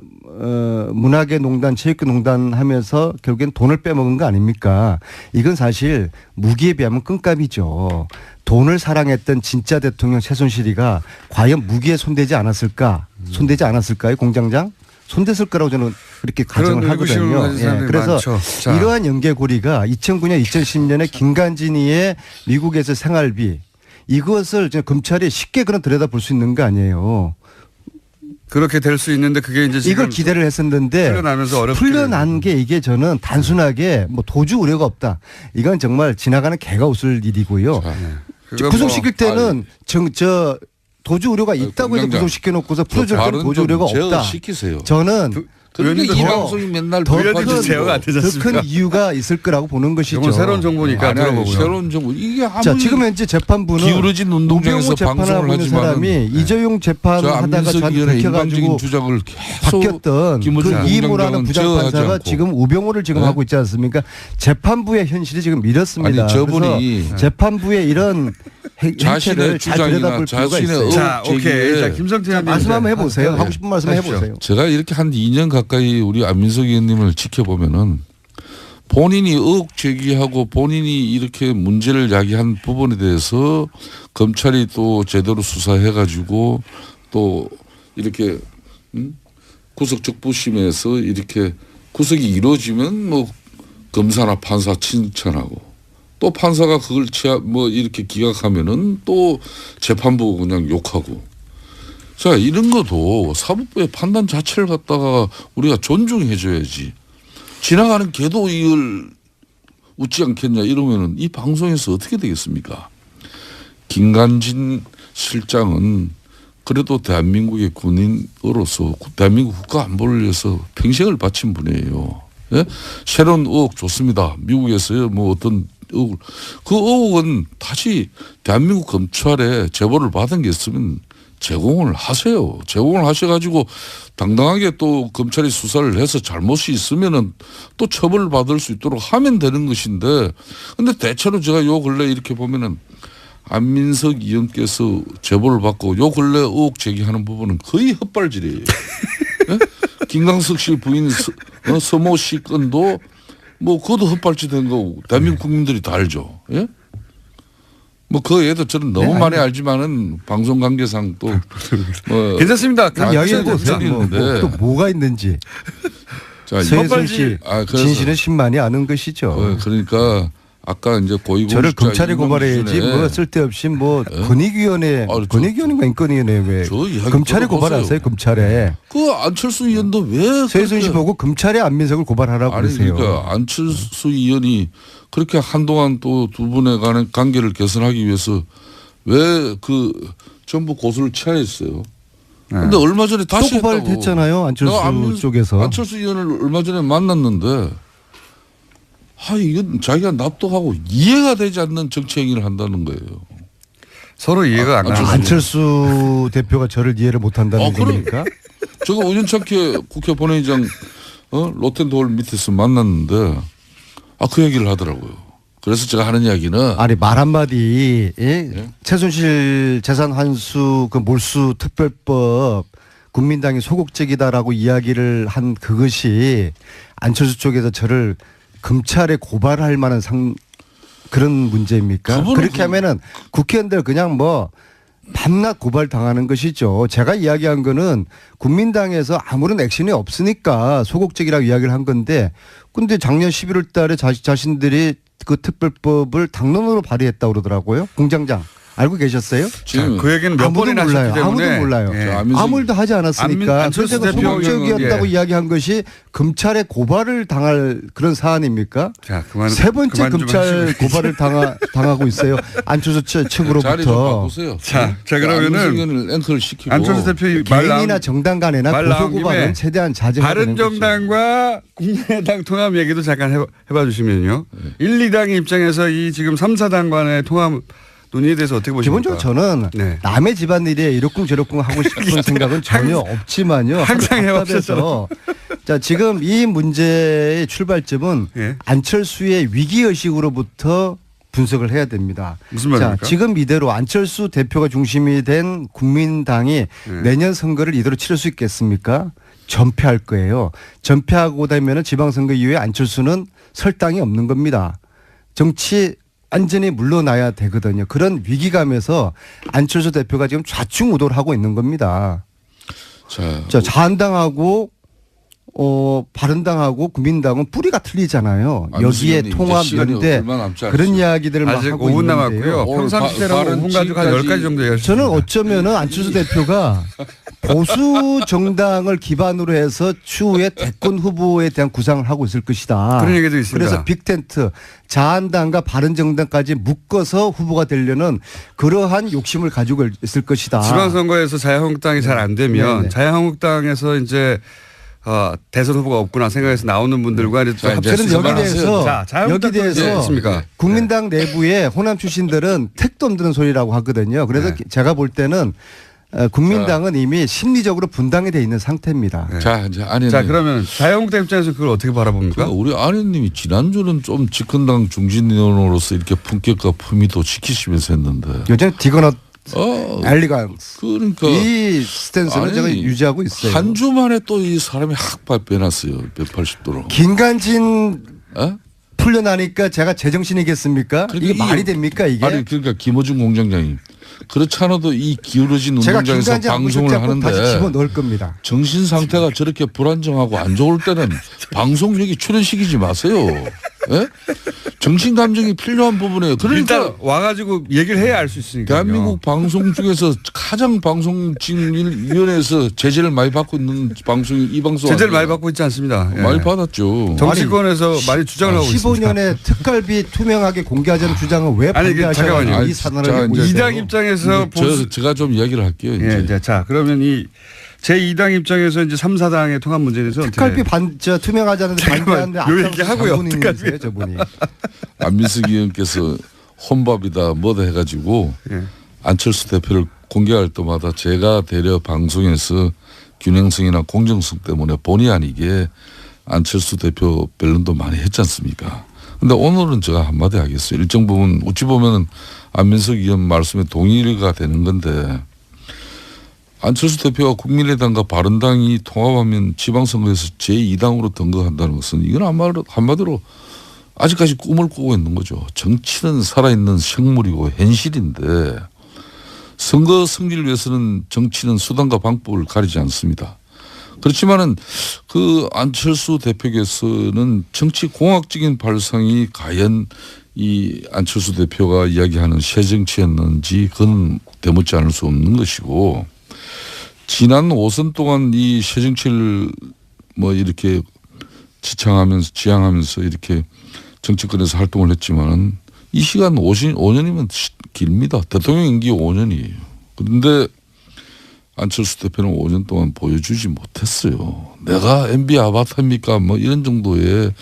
문화계 농단, 체육계 농단 하면서 결국엔 돈을 빼먹은 거 아닙니까? 이건 사실 무기에 비하면 끈값이죠. 돈을 사랑했던 진짜 대통령 최순실이가 과연 무기에 손대지 않았을까요, 공장장? 손댔을 거라고 저는 그렇게 가정을 하거든요. 예, 그래서 이러한 연계고리가 2009년, 2010년에 김관진이의 미국에서 생활비 이것을 검찰이 쉽게 그런 들여다볼 수 있는 거 아니에요. 그렇게 될 수 있는데 그게 이제 지금 이걸 기대를 했었는데 풀려나면서 어렵게 풀려난 게 이게 저는 단순하게 뭐 도주 우려가 없다. 이건 정말 지나가는 개가 웃을 일이고요. 구속시킬 때는 도주 우려가 있다고 해서 구속시켜 놓고서 풀어줄 때는 도주 우려가 없다. 시키세요. 저는 그런데 이 방송이 맨날 더 큰 이유가 있을 거라고 보는 것이죠. 이건 새로운 정보니까 들어보고요. 새로운 정보. 이게 아무리 자, 지금 현재 재판부는 기울어진 운동장에서 방송을 하지만 사람이 이재용 재판하다가 저한테 들켜가지고 주장을 바뀌었던 그 이모라는 부장판사가 지금 우병우를 지금 하고 있지 않습니까? 재판부의 현실이 지금 이렇습니다. 아니, 저분이 재판부의 이런 자신의 주장이나 자신의 자, 오케이. 자, 김성태 의원님 말씀 한번 해보세요. 하고 싶은 말씀 해보세요. 제가 이렇게 한 2년 가까이 우리 안민석 의원님을 지켜보면은 본인이 의혹 제기하고 본인이 이렇게 문제를 야기한 부분에 대해서 검찰이 또 제대로 수사해가지고 또 이렇게 구속적부심에서 이렇게 구속이 이루어지면 뭐 검사나 판사 칭찬하고 또 판사가 그걸 이렇게 기각하면은 또 재판부 그냥 욕하고. 자, 이런 것도 사법부의 판단 자체를 갖다가 우리가 존중해줘야지. 지나가는 개도 이걸 웃지 않겠냐 이러면은 이 방송에서 어떻게 되겠습니까? 김관진 실장은 그래도 대한민국의 군인으로서 대한민국 국가 안보를 위해서 평생을 바친 분이에요. 예? 새로운 의혹 좋습니다. 미국에서요 뭐 어떤 의혹, 그 의혹은 다시 대한민국 검찰에 제보를 받은 게 있으면 제공을 하세요. 제공을 하셔가지고 당당하게 또 검찰이 수사를 해서 잘못이 있으면은 또 처벌을 받을 수 있도록 하면 되는 것인데, 근데 대체로 제가 요 근래 이렇게 보면은 안민석 의원께서 제보를 받고 요 근래 의혹 제기하는 부분은 거의 헛발질이에요. 네? 김광석 씨 부인 서모 씨 건도 뭐 그것도 헛발질된 거고 대한민국 국민들이 다 알죠. 예? 뭐 그 애도 저는 너무 많이 알지만은 방송 관계상 또 뭐 괜찮습니다. 이야기해 보세요. 또 뭐가 있는지. 자, 서해순 씨 진실은 신만이 아는 것이죠. 그러니까 아까 이제 고위공직자 저를 검찰에 고발해야지 뭐 쓸데없이 뭐 권익위원회 권익위원회가 인권위원회 왜 검찰에 고발하세요. 검찰에. 그 안철수 의원도 왜 서해순 씨 보고 검찰에 안민석을 고발하라고 그러세요. 그러니까 안철수 의원이 그렇게 한동안 또 두 분의 간의 관계를 개선하기 위해서 왜 그 전부 고소를 취하했어요. 그런데 얼마 전에 다시 또 고발됐잖아요. 안철수 쪽에서. 안철수 의원을 얼마 전에 만났는데 이건 자기가 납득하고 이해가 되지 않는 정치 행위를 한다는 거예요. 서로 이해가 안 가요. 안철수 대표가 저를 이해를 못한다는 얘기입니까? 제가 우연찮게 국회 본회의장 로텐도홀 밑에서 만났는데 그 얘기를 하더라고요. 그래서 제가 하는 이야기는 아니 말 한마디 예? 최순실 재산 환수 그 몰수 특별법 국민당이 소극적이다라고 이야기를 한 그것이 안철수 쪽에서 저를 검찰에 고발할 만한 그런 문제입니까? 그렇게 하면은 국회의원들 그냥 뭐 밤낮 고발 당하는 것이죠. 제가 이야기한 거는 국민당에서 아무런 액션이 없으니까 소극적이라고 이야기를 한 건데, 근데 작년 11월 달에 자신들이 그 특별법을 당론으로 발의했다고 그러더라고요. 공장장. 알고 계셨어요? 지금 그 얘기는 몇 번이나 몰라요. 하셨기 때문에. 아무도 몰라요. 예. 아무 일도 하지 않았으니까. 안철수 그래서 소극적이었다고 예. 이야기한 것이 검찰에 고발을 당할 그런 사안입니까? 자, 세 번째 검찰 고발을 당하고 있어요. 안철수 측으로부터. 자리 좀 바꾸세요. 자 그러면은 앵커를 시키고 안철수 대표 개인이나 정당 간에나 고소 고발은 최대한 자제해야 되는 거죠. 바른정당과 국민의당 통합 얘기도 잠깐 해봐 주시면요. 1, 2당의 입장에서 이 지금 3, 4당 간의 통합 논의에 대해서 어떻게 보십니까? 기본적으로 저는 남의 집안일에 이러쿵저러쿵 하고 싶은 생각은 전혀 없지만요. 항상 해왔어서 자, 지금 이 문제의 출발점은 예. 안철수의 위기의식으로부터 분석을 해야 됩니다. 무슨 말입니까? 자, 지금 이대로 안철수 대표가 중심이 된 국민당이 내년 선거를 이대로 치를 수 있겠습니까? 전패할 거예요. 전패하고 되면 지방선거 이후에 안철수는 설 땅이 없는 겁니다. 정치 완전히 물러나야 되거든요. 그런 위기감에서 안철수 대표가 지금 좌충우돌 하고 있는 겁니다. 자, 자한당하고 바른당하고 국민당은 뿌리가 틀리잖아요. 여기에 통합 연대 그런 이야기들을 막 아직 하고 5분 있는데요. 남았고요. 평상시대로 5분 가지고 한 10가지 정도 얘기할 수 저는 있습니다. 어쩌면은 안철수 대표가 보수 정당을 기반으로 해서 추후에 대권 후보에 대한 구상을 하고 있을 것이다. 그런 얘기도 있습니다. 그래서 빅텐트 자한당과 바른정당까지 묶어서 후보가 되려는 그러한 욕심을 가지고 있을 것이다. 지방선거에서 자유한국당이 잘 안 되면 네네. 자유한국당에서 이제 대선 후보가 없구나 생각해서 나오는 분들과 이제 또 저는 여기 대해서 여기 대해서 있습니까? 국민당 내부에 호남 출신들은 택도 없는 소리라고 하거든요. 그래서 제가 볼 때는 국민당은 이미 심리적으로 분당이 돼 있는 상태입니다. 네. 자, 이제 안현님. 자, 그러면 자유한국당 입장에서 그걸 어떻게 바라봅니까? 우리 안현님이 지난주는 좀 집권당 중진위원으로서 이렇게 품격과 품위도 지키시면서 했는데. 요즘 디거넛 엘리간스. 그러니까 이 스탠스는 제가 유지하고 있어요. 한 주 만에 또 이 사람이 확 변했어요. 180도로. 김관진 어? 풀려나니까 제가 제정신이겠습니까? 그러니까 이게 말이 됩니까 이게? 아니 그러니까 김어준 공장장님. 그렇지 않아도 이 기울어진 제가 운동장에서 김관진 방송을 하는데 다시 하는데 집어넣을 겁니다. 정신 상태가 저렇게 불안정하고 안 좋을 때는 방송력이 출연시키지 마세요. 예? 정신 감정이 필요한 부분이에요. 그러니까 일단 와가지고 얘기를 해야 알 수 있으니까. 대한민국 방송 중에서 가장 방송진위원회에서 제재를 많이 받고 있는 방송이 이 방송 제재를 아니에요? 많이 받고 있지 않습니다. 예. 많이 받았죠. 정치권에서 많이 주장을 하고 있습니다. 15년에 특갈비 투명하게 공개하자는 주장을 왜 아니, 반대하셔가지고 잠깐만요. 이 산을 자, 하고 이제 있어요? 이당 입장에서 제가 좀 이야기를 할게요. 이제. 예, 자 그러면 이 제2당 입장에서 이제 3, 4당의 통합 문제에 대해서 특갈비 투명하자는데 반대하는데 요 얘기 하고요. 특갈비 저분이. 안민석 의원께서 혼밥이다 뭐다 해가지고 예. 안철수 대표를 공개할 때마다 제가 대려 방송에서 균형성이나 공정성 때문에 본의 아니게 안철수 대표 변론도 많이 했지 않습니까? 근데 오늘은 제가 한마디 하겠어요. 일정 부분 어찌 보면은 안민석 의원 말씀에 동의가 되는 건데 안철수 대표가 국민의당과 바른당이 통합하면 지방선거에서 제2당으로 등극한다는 것은 이건 한마디로 아직까지 꿈을 꾸고 있는 거죠. 정치는 살아있는 생물이고 현실인데 선거 승리를 위해서는 정치는 수단과 방법을 가리지 않습니다. 그렇지만은 그 안철수 대표께서는 정치 공학적인 발상이 과연 이 안철수 대표가 이야기하는 새 정치였는지 그건 되묻지 않을 수 없는 것이고 지난 5선 동안 이 새 정치를 뭐 이렇게 지향하면서 이렇게 정치권에서 활동을 했지만은 이 시간 5년이면 길입니다. 대통령 임기 5년이에요. 그런데 안철수 대표는 5년 동안 보여주지 못했어요. 내가 MB 아바타입니까? 뭐 이런 정도의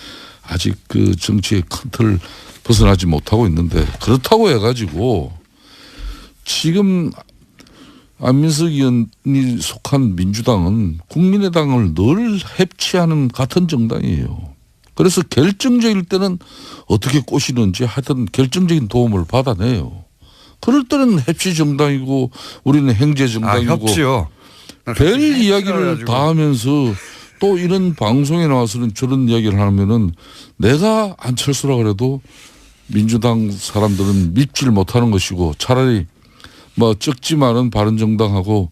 아직 그 정치의 큰 틀을 벗어나지 못하고 있는데 그렇다고 해가지고 지금 안민석 의원이 속한 민주당은 국민의당을 늘 해치하는 같은 정당이에요. 그래서 결정적일 때는 어떻게 꼬시는지 하여튼 결정적인 도움을 받아내요. 그럴 때는 협치 정당이고 우리는 행제 정당이고 협치요. 별 이야기를 다 하면서 또 이런 방송에 나와서는 저런 이야기를 하면은 내가 안철수라 그래도 민주당 사람들은 믿질 못하는 것이고 차라리 뭐 적지만은 바른정당하고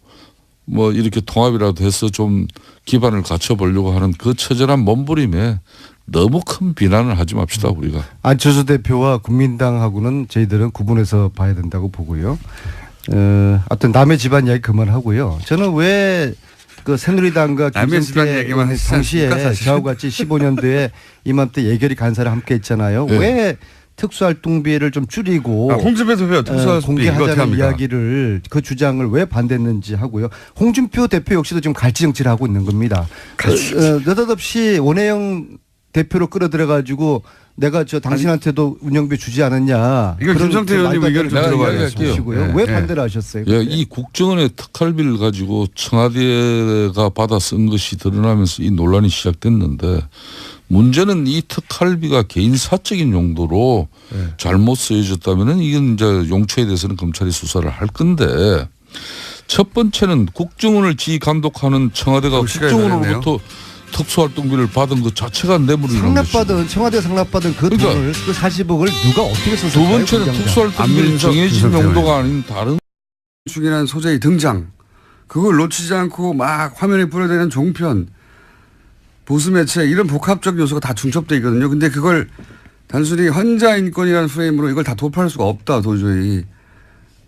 뭐 이렇게 통합이라도 해서 좀 기반을 갖춰보려고 하는 그 처절한 몸부림에 너무 큰 비난을 하지 맙시다 우리가. 안철수 대표와 국민당하고는 저희들은 구분해서 봐야 된다고 보고요. 하여튼 남의 집안 이야기 그만하고요. 저는 왜 그 새누리당과 김성태 당시에 저하고 같이 15년도에 이맘때 예결위 간사를 함께 했잖아요. 네. 왜 특수활동비를 좀 줄이고 홍준표 대표 특수활동비 공개하자는 이야기를 그 주장을 왜 반대했는지 하고요. 홍준표 대표 역시도 지금 갈치 정치를 하고 있는 겁니다. 느닷없이 원혜영 대표로 끌어들여가지고 내가 저 당신한테도 운영비 주지 않았냐. 이건 김성태 의원님 의견을 좀 들어봐야겠고요. 왜 반대를 하셨어요? 예, 이 국정원의 특활비를 가지고 청와대가 받아 쓴 것이 드러나면서 이 논란이 시작됐는데 문제는 이 특활비가 개인 사적인 용도로 잘못 쓰여졌다면은 이건 이제 용처에 대해서는 검찰이 수사를 할 건데 첫 번째는 국정원을 지휘 감독하는 청와대가 국정원으로부터 특수활동비를 받은 것 자체가 뇌물이라는 것이죠. 청와대 상납받은 그 그러니까 돈을 그 40억을 누가 어떻게 썼을까요? 두 번째는 특수활동비는 정해진 용도가 아닌 다른 중이라는 소재의 등장. 그걸 놓치지 않고 막 화면에 뿌려대는 종편, 보수 매체 이런 복합적 요소가 다 중첩돼 있거든요. 근데 그걸 단순히 환자 인권이라는 프레임으로 이걸 다 도파할 수가 없다 도저히.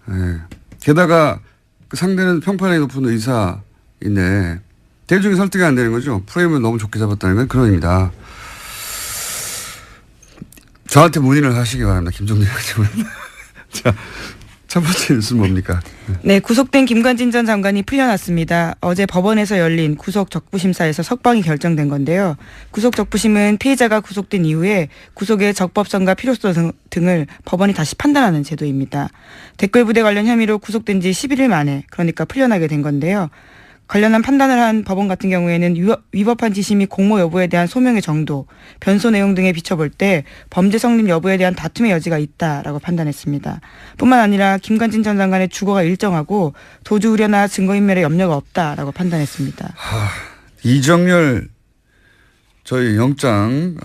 예. 게다가 그 상대는 평판이 높은 의사인데 대중이 설득이 안 되는 거죠. 프레임을 너무 좋게 잡았다는 건 그런 의미다. 저한테 문의를 하시기 바랍니다. 김종대 의원님은. 자, 첫 번째 뉴스는 뭡니까? 네, 구속된 김관진 전 장관이 풀려났습니다. 어제 법원에서 열린 구속 적부심사에서 석방이 결정된 건데요. 구속 적부심은 피해자가 구속된 이후에 구속의 적법성과 필요성 등을 법원이 다시 판단하는 제도입니다. 댓글 부대 관련 혐의로 구속된 지 11일 만에 그러니까 풀려나게 된 건데요. 관련한 판단을 한 법원 같은 경우에는 위법한 지시 및 공모 여부에 대한 소명의 정도, 변소 내용 등에 비춰볼 때 범죄 성립 여부에 대한 다툼의 여지가 있다라고 판단했습니다. 뿐만 아니라 김관진 전 장관의 주거가 일정하고 도주 우려나 증거인멸의 염려가 없다라고 판단했습니다. 이정열 저희 영장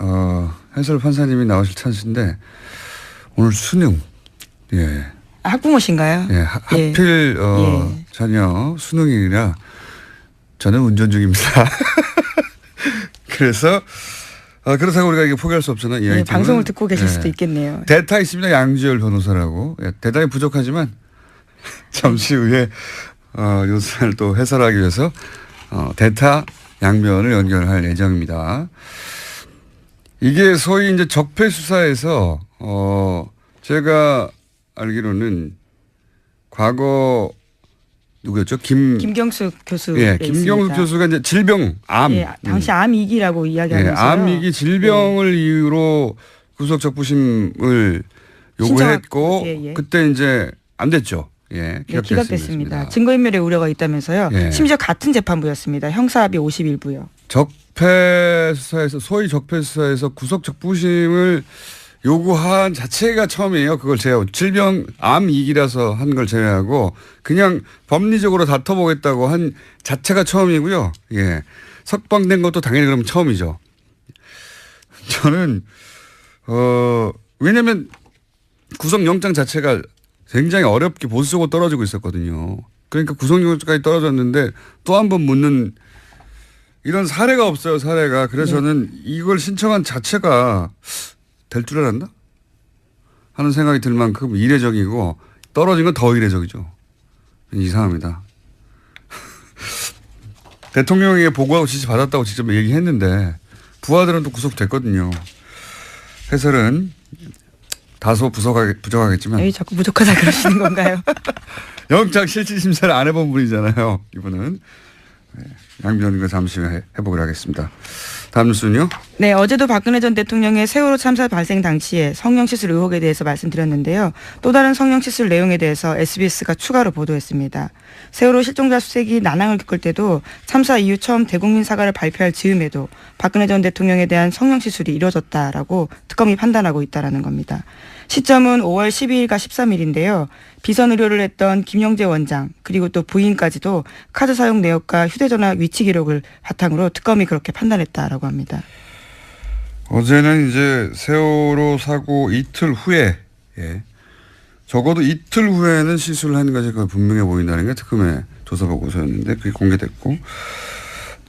해설 판사님이 나오실 찬스인데 오늘 수능. 예. 학부모신가요? 예. 하필 예. 자녀 수능이라 저는 운전 중입니다. 그래서 그렇다고 우리가 이게 포기할 수 없잖아요. 네, 방송을 듣고 계실 수도 있겠네요. 대타 있습니다. 양지열 변호사라고. 예, 대단히 부족하지만 잠시 후에 요소를 또 해설하기 위해서 대타 양변을 연결할 예정입니다. 이게 소위 이제 적폐 수사에서 제가 알기로는 과거 누구였죠? 김경숙 교수. 예, 김경숙 교수가 이제 질병, 암. 예, 당시 암 위기라고 이야기하면서요. 암 위기 질병을 이유로 구속 적부심을 요구했고 그때 이제 안 됐죠. 예, 기각됐습니다. 증거인멸의 우려가 있다면서요. 예. 심지어 같은 재판부였습니다. 형사합의 51부요. 적폐 수사에서 소위 적폐 수사에서 구속 적부심을 요구한 자체가 처음이에요. 그걸 제외하고 질병 암 위기라서 한 걸 제외하고 그냥 법리적으로 다퉈보겠다고 한 자체가 처음이고요. 예, 석방된 것도 당연히 그럼 처음이죠. 저는 왜냐하면 구속영장 자체가 굉장히 어렵게 보수적으로 떨어지고 있었거든요. 그러니까 구속영장까지 떨어졌는데 또 한 번 묻는 이런 사례가 없어요. 사례가. 그래서 저는 이걸 신청한 자체가 될 줄 알았나? 하는 생각이 들 만큼 이례적이고 떨어진 건 더 이례적이죠. 이상합니다. 대통령에게 보고하고 지시 받았다고 직접 얘기했는데 부하들은 또 구속됐거든요. 해설은 다소 부족하겠지만. 왜 자꾸 부족하다 그러시는 건가요? 영장 실질심사를 안 해본 분이잖아요. 이분은. 양변과 잠시 후에 해보기로 하겠습니다. 다음 뉴스는요? 네, 어제도 박근혜 전 대통령의 세월호 참사 발생 당시에 성형시술 의혹에 대해서 말씀드렸는데요. 또 다른 성형시술 내용에 대해서 SBS가 추가로 보도했습니다. 세월호 실종자 수색이 난항을 겪을 때도 참사 이후 처음 대국민 사과를 발표할 즈음에도 박근혜 전 대통령에 대한 성형시술이 이루어졌다라고 특검이 판단하고 있다는 겁니다. 시점은 5월 12일과 13일인데요. 비선 의료를 했던 김영재 원장 그리고 또 부인까지도 카드 사용 내역과 휴대전화 위치 기록을 바탕으로 특검이 그렇게 판단했다라고 합니다. 어제는 이제 세월호 사고 이틀 후에 적어도 이틀 후에는 시술을 하는 것이 분명해 보인다는 게 특검의 조사 보고서였는데 그게 공개됐고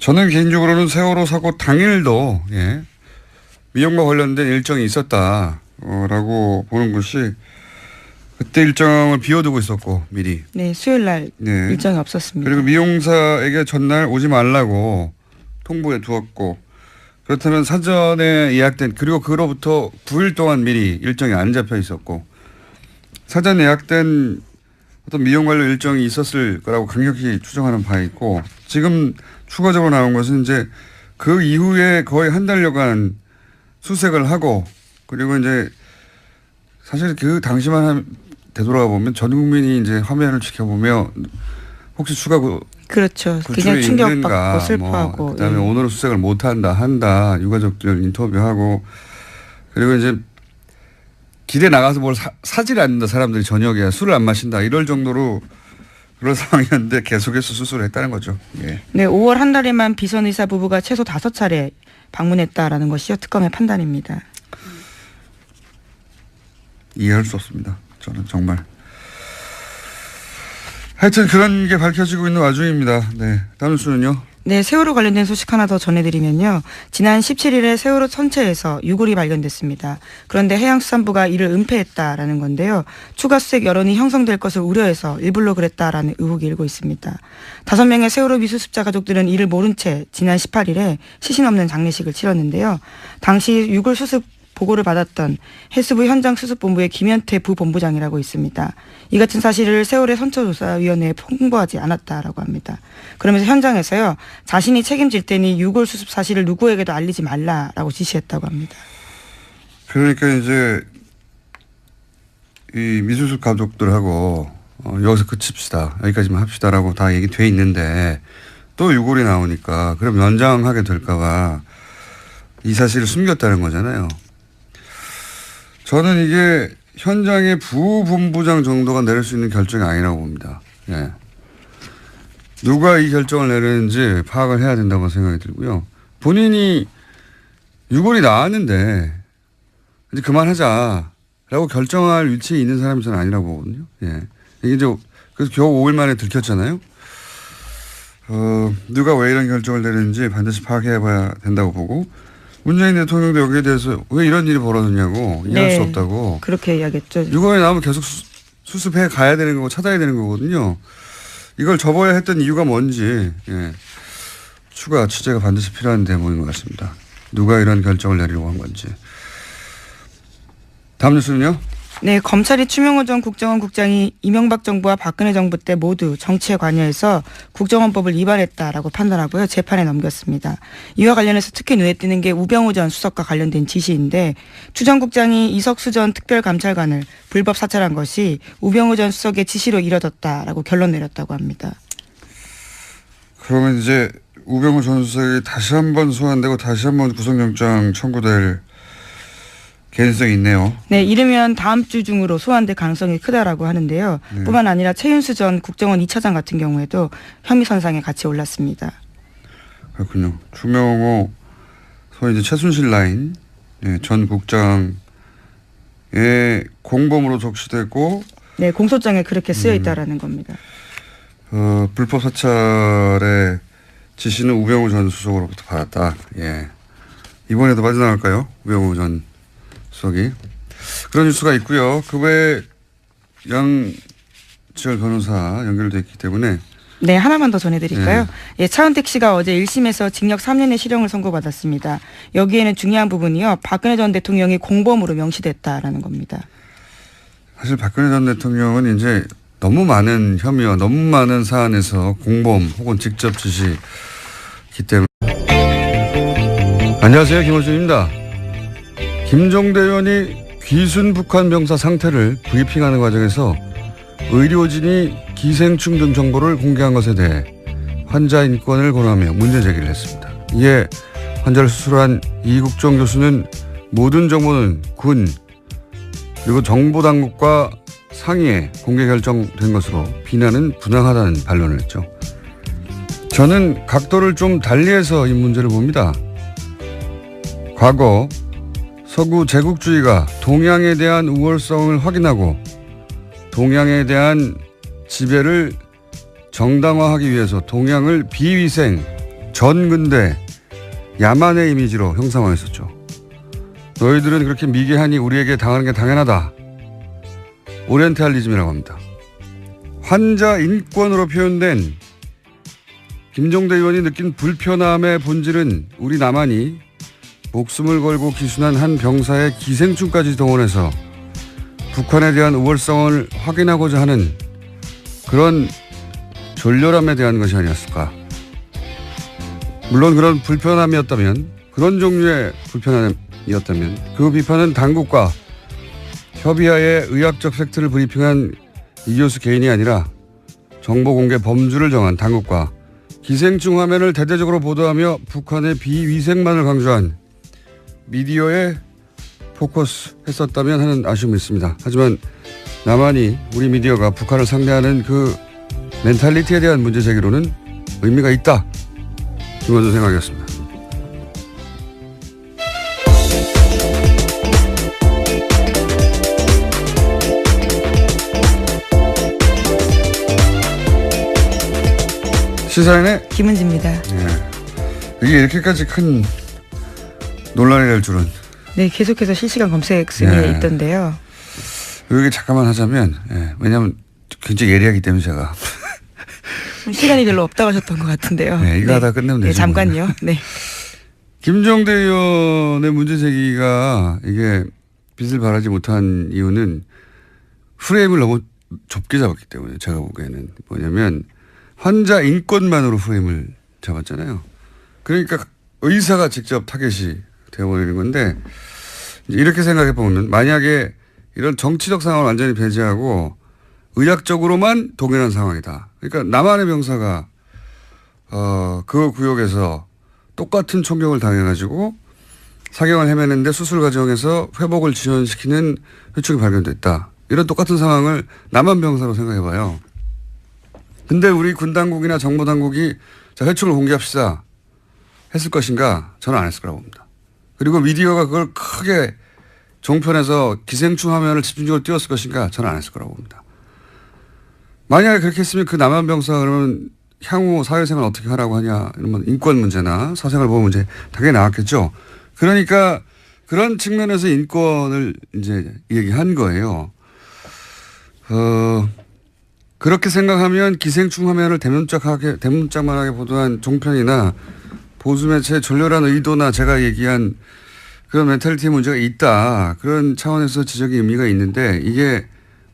저는 개인적으로는 세월호 사고 당일도 미용과 관련된 일정이 있었다라고 보는 것이 그때 일정을 비워두고 있었고 미리. 네, 수요일 날 일정이 없었습니다. 그리고 미용사에게 전날 오지 말라고 통보해 두었고 그렇다면 사전에 예약된 그리고 그로부터 9일 동안 미리 일정이 안 잡혀 있었고 사전 예약된 어떤 미용 관련 일정이 있었을 거라고 강력히 추정하는 바 있고 지금 추가적으로 나온 것은 이제 그 이후에 거의 한 달여간 수색을 하고 그리고 이제 사실 그 당시만 되돌아가 보면 전 국민이 이제 화면을 지켜보며 혹시 추가 그렇죠. 구출이 굉장히 충격받고 있는가, 슬퍼하고. 그다음에 예. 오늘은 수색을 한다. 유가족들 인터뷰하고 그리고 이제 길에 나가서 뭘 사질 않는다. 사람들이 저녁에 술을 안 마신다. 이럴 정도로 그런 상황이었는데 계속해서 수술을 했다는 거죠. 예. 네, 5월 한 달에만 비선 의사 부부가 최소 5차례 방문했다라는 것이요 특검의 판단입니다. 이해할 수 없습니다. 저는 정말. 하여튼 그런 게 밝혀지고 있는 와중입니다. 네, 다음 뉴스는요. 네, 세월호 관련된 소식 하나 더 전해드리면요. 지난 17일에 세월호 선체에서 유골이 발견됐습니다. 그런데 해양수산부가 이를 은폐했다라는 건데요. 추가 수색 여론이 형성될 것을 우려해서 일부러 그랬다라는 의혹이 일고 있습니다. 5명의 세월호 미수습자 가족들은 이를 모른 채 지난 18일에 시신 없는 장례식을 치렀는데요. 당시 유골 수습 보고를 받았던 해수부 현장수습본부의 김현태 부본부장이라고 있습니다. 이 같은 사실을 세월의 선처조사위원회에 홍보하지 않았다라고 합니다. 그러면서 현장에서요. 자신이 책임질 테니 유골 수습 사실을 누구에게도 알리지 말라라고 지시했다고 합니다. 그러니까 이제 이 미수습 가족들하고 여기서 그칩시다. 여기까지만 합시다라고 다 얘기돼 있는데 또 유골이 나오니까 그럼 연장하게 될까 봐 이 사실을 숨겼다는 거잖아요. 저는 이게 현장의 부본부장 정도가 내릴 수 있는 결정이 아니라고 봅니다. 예. 누가 이 결정을 내리는지 파악을 해야 된다고 생각이 들고요. 본인이 유골이 나왔는데 이제 그만하자라고 결정할 위치에 있는 사람이 저는 아니라고 보거든요. 예. 이게 이제 그래서 겨우 5일 만에 들켰잖아요. 누가 왜 이런 결정을 내리는지 반드시 파악해 봐야 된다고 보고 문재인 대통령도 여기에 대해서 왜 이런 일이 벌어졌냐고 이해할 네, 수 없다고. 그렇게 이야기했죠. 유골이 나오면 계속 수습해 가야 되는 거고 찾아야 되는 거거든요. 이걸 접어야 했던 이유가 뭔지 추가 취재가 반드시 필요한 대목인 것 같습니다. 누가 이런 결정을 내리려고 한 건지. 다음 뉴스는요. 네, 검찰이 추명호 전 국정원 국장이 이명박 정부와 박근혜 정부 때 모두 정치에 관여해서 국정원법을 위반했다라고 판단하고요. 재판에 넘겼습니다. 이와 관련해서 특히 눈에 띄는 게 우병우 전 수석과 관련된 지시인데 추 전 국장이 이석수 전 특별감찰관을 불법 사찰한 것이 우병우 전 수석의 지시로 이뤄졌다라고 결론 내렸다고 합니다. 그러면 이제 우병우 전 수석이 다시 한번 소환되고 다시 한번 구속영장 청구될 개연성이 있네요. 네, 이르면 다음 주 중으로 소환될 가능성이 크다라고 하는데요. 네. 뿐만 아니라 최윤수 전 국정원 2차장 같은 경우에도 혐의 선상에 같이 올랐습니다. 그렇군요. 추명호 소위 이제 최순실 라인 전 국장의 공범으로 적시되고 네, 공소장에 그렇게 쓰여 있다라는 겁니다. 불법 사찰의 지시는 우병우 전 수석으로부터 받았다. 예. 이번에도 빠져나갈까요? 우병우 전 수석이. 그런 뉴스가 있고요. 그 외에 양지열 변호사 연결되어 있기 때문에. 네, 하나만 더 전해드릴까요? 예, 차은택 씨가 어제 1심에서 징역 3년의 실형을 선고받았습니다. 여기에는 중요한 부분이요. 박근혜 전 대통령이 공범으로 명시됐다라는 겁니다. 사실 박근혜 전 대통령은 이제 너무 많은 혐의와 너무 많은 사안에서 공범 혹은 직접 지시기 때문에. 안녕하세요. 김호준입니다. 김종대 의원이 귀순 북한 병사 상태를 브리핑하는 과정에서 의료진이 기생충 등 정보를 공개한 것에 대해 환자 인권을 권하며 문제 제기를 했습니다. 이에 환자를 수술한 이국종 교수는 모든 정보는 군 그리고 정보당국과 상의에 공개 결정된 것으로 비난은 부당하다는 반론을 했죠. 저는 각도를 좀 달리해서 이 문제를 봅니다. 과거 서구 제국주의가 동양에 대한 우월성을 확인하고 동양에 대한 지배를 정당화하기 위해서 동양을 비위생, 전근대, 야만의 이미지로 형상화했었죠. 너희들은 그렇게 미개하니 우리에게 당하는 게 당연하다. 오리엔탈리즘이라고 합니다. 환자 인권으로 표현된 김종대 의원이 느낀 불편함의 본질은 우리 남한이 목숨을 걸고 기순한 한 병사의 기생충까지 동원해서 북한에 대한 우월성을 확인하고자 하는 그런 졸렬함에 대한 것이 아니었을까. 물론 그런 불편함이었다면 그런 종류의 비판이었다면 그 비판은 당국과 협의하에 의학적 팩트를 브리핑한 이 교수 개인이 아니라 정보 공개 범주를 정한 당국과 기생충 화면을 대대적으로 보도하며 북한의 비위생만을 강조한 미디어에 포커스했었다면 하는 아쉬움이 있습니다. 하지만 나만이 우리 미디어가 북한을 상대하는 그 멘탈리티에 대한 문제 제기로는 의미가 있다. 김원준 생각이었습니다. 시사인의 김은지입니다. 네. 이게 이렇게까지 큰 논란이 될 줄은. 네, 계속해서 실시간 검색 순위에 있던데요. 여기 잠깐만 하자면, 왜냐하면 굉장히 예리하기 때문에 제가. 시간이 별로 없다고 하셨던 것 같은데요. 네, 이거 하다 끝내면 되죠. 네, 잠깐요. 네. 김종대 의원의 문제 제기가 이게 빛을 발하지 못한 이유는 프레임을 너무 좁게 잡았기 때문에 제가 보기에는 뭐냐면 환자 인권만으로 프레임을 잡았잖아요. 그러니까 의사가 직접 타겟이 되어버리는 건데 이렇게 생각해 보면 만약에 이런 정치적 상황을 완전히 배제하고 의학적으로만 동일한 상황이다. 그러니까 남한의 병사가 그 구역에서 똑같은 총격을 당해가지고 사경을 헤매는데 수술 과정에서 회복을 지연시키는 회충이 발견됐다. 이런 똑같은 상황을 남한 병사로 생각해봐요. 근데 우리 군 당국이나 정보 당국이 자, 회충을 공개합시다 했을 것인가? 저는 안 했을 거라고 봅니다. 그리고 미디어가 그걸 크게 종편에서 기생충 화면을 집중적으로 띄웠을 것인가? 저는 안 했을 거라고 봅니다. 만약에 그렇게 했으면 그 남한 병사 그러면 향후 사회생활 어떻게 하라고 하냐 이런 인권 문제나 사생활 보호 문제 당연히 나왔겠죠. 그러니까 그런 측면에서 인권을 이제 얘기한 거예요. 그렇게 생각하면 기생충 화면을 대문짝만하게 보도한 종편이나 보수매체의 졸렬한 의도나 제가 얘기한 그런 멘탈리티 문제가 있다. 그런 차원에서 지적의 의미가 있는데 이게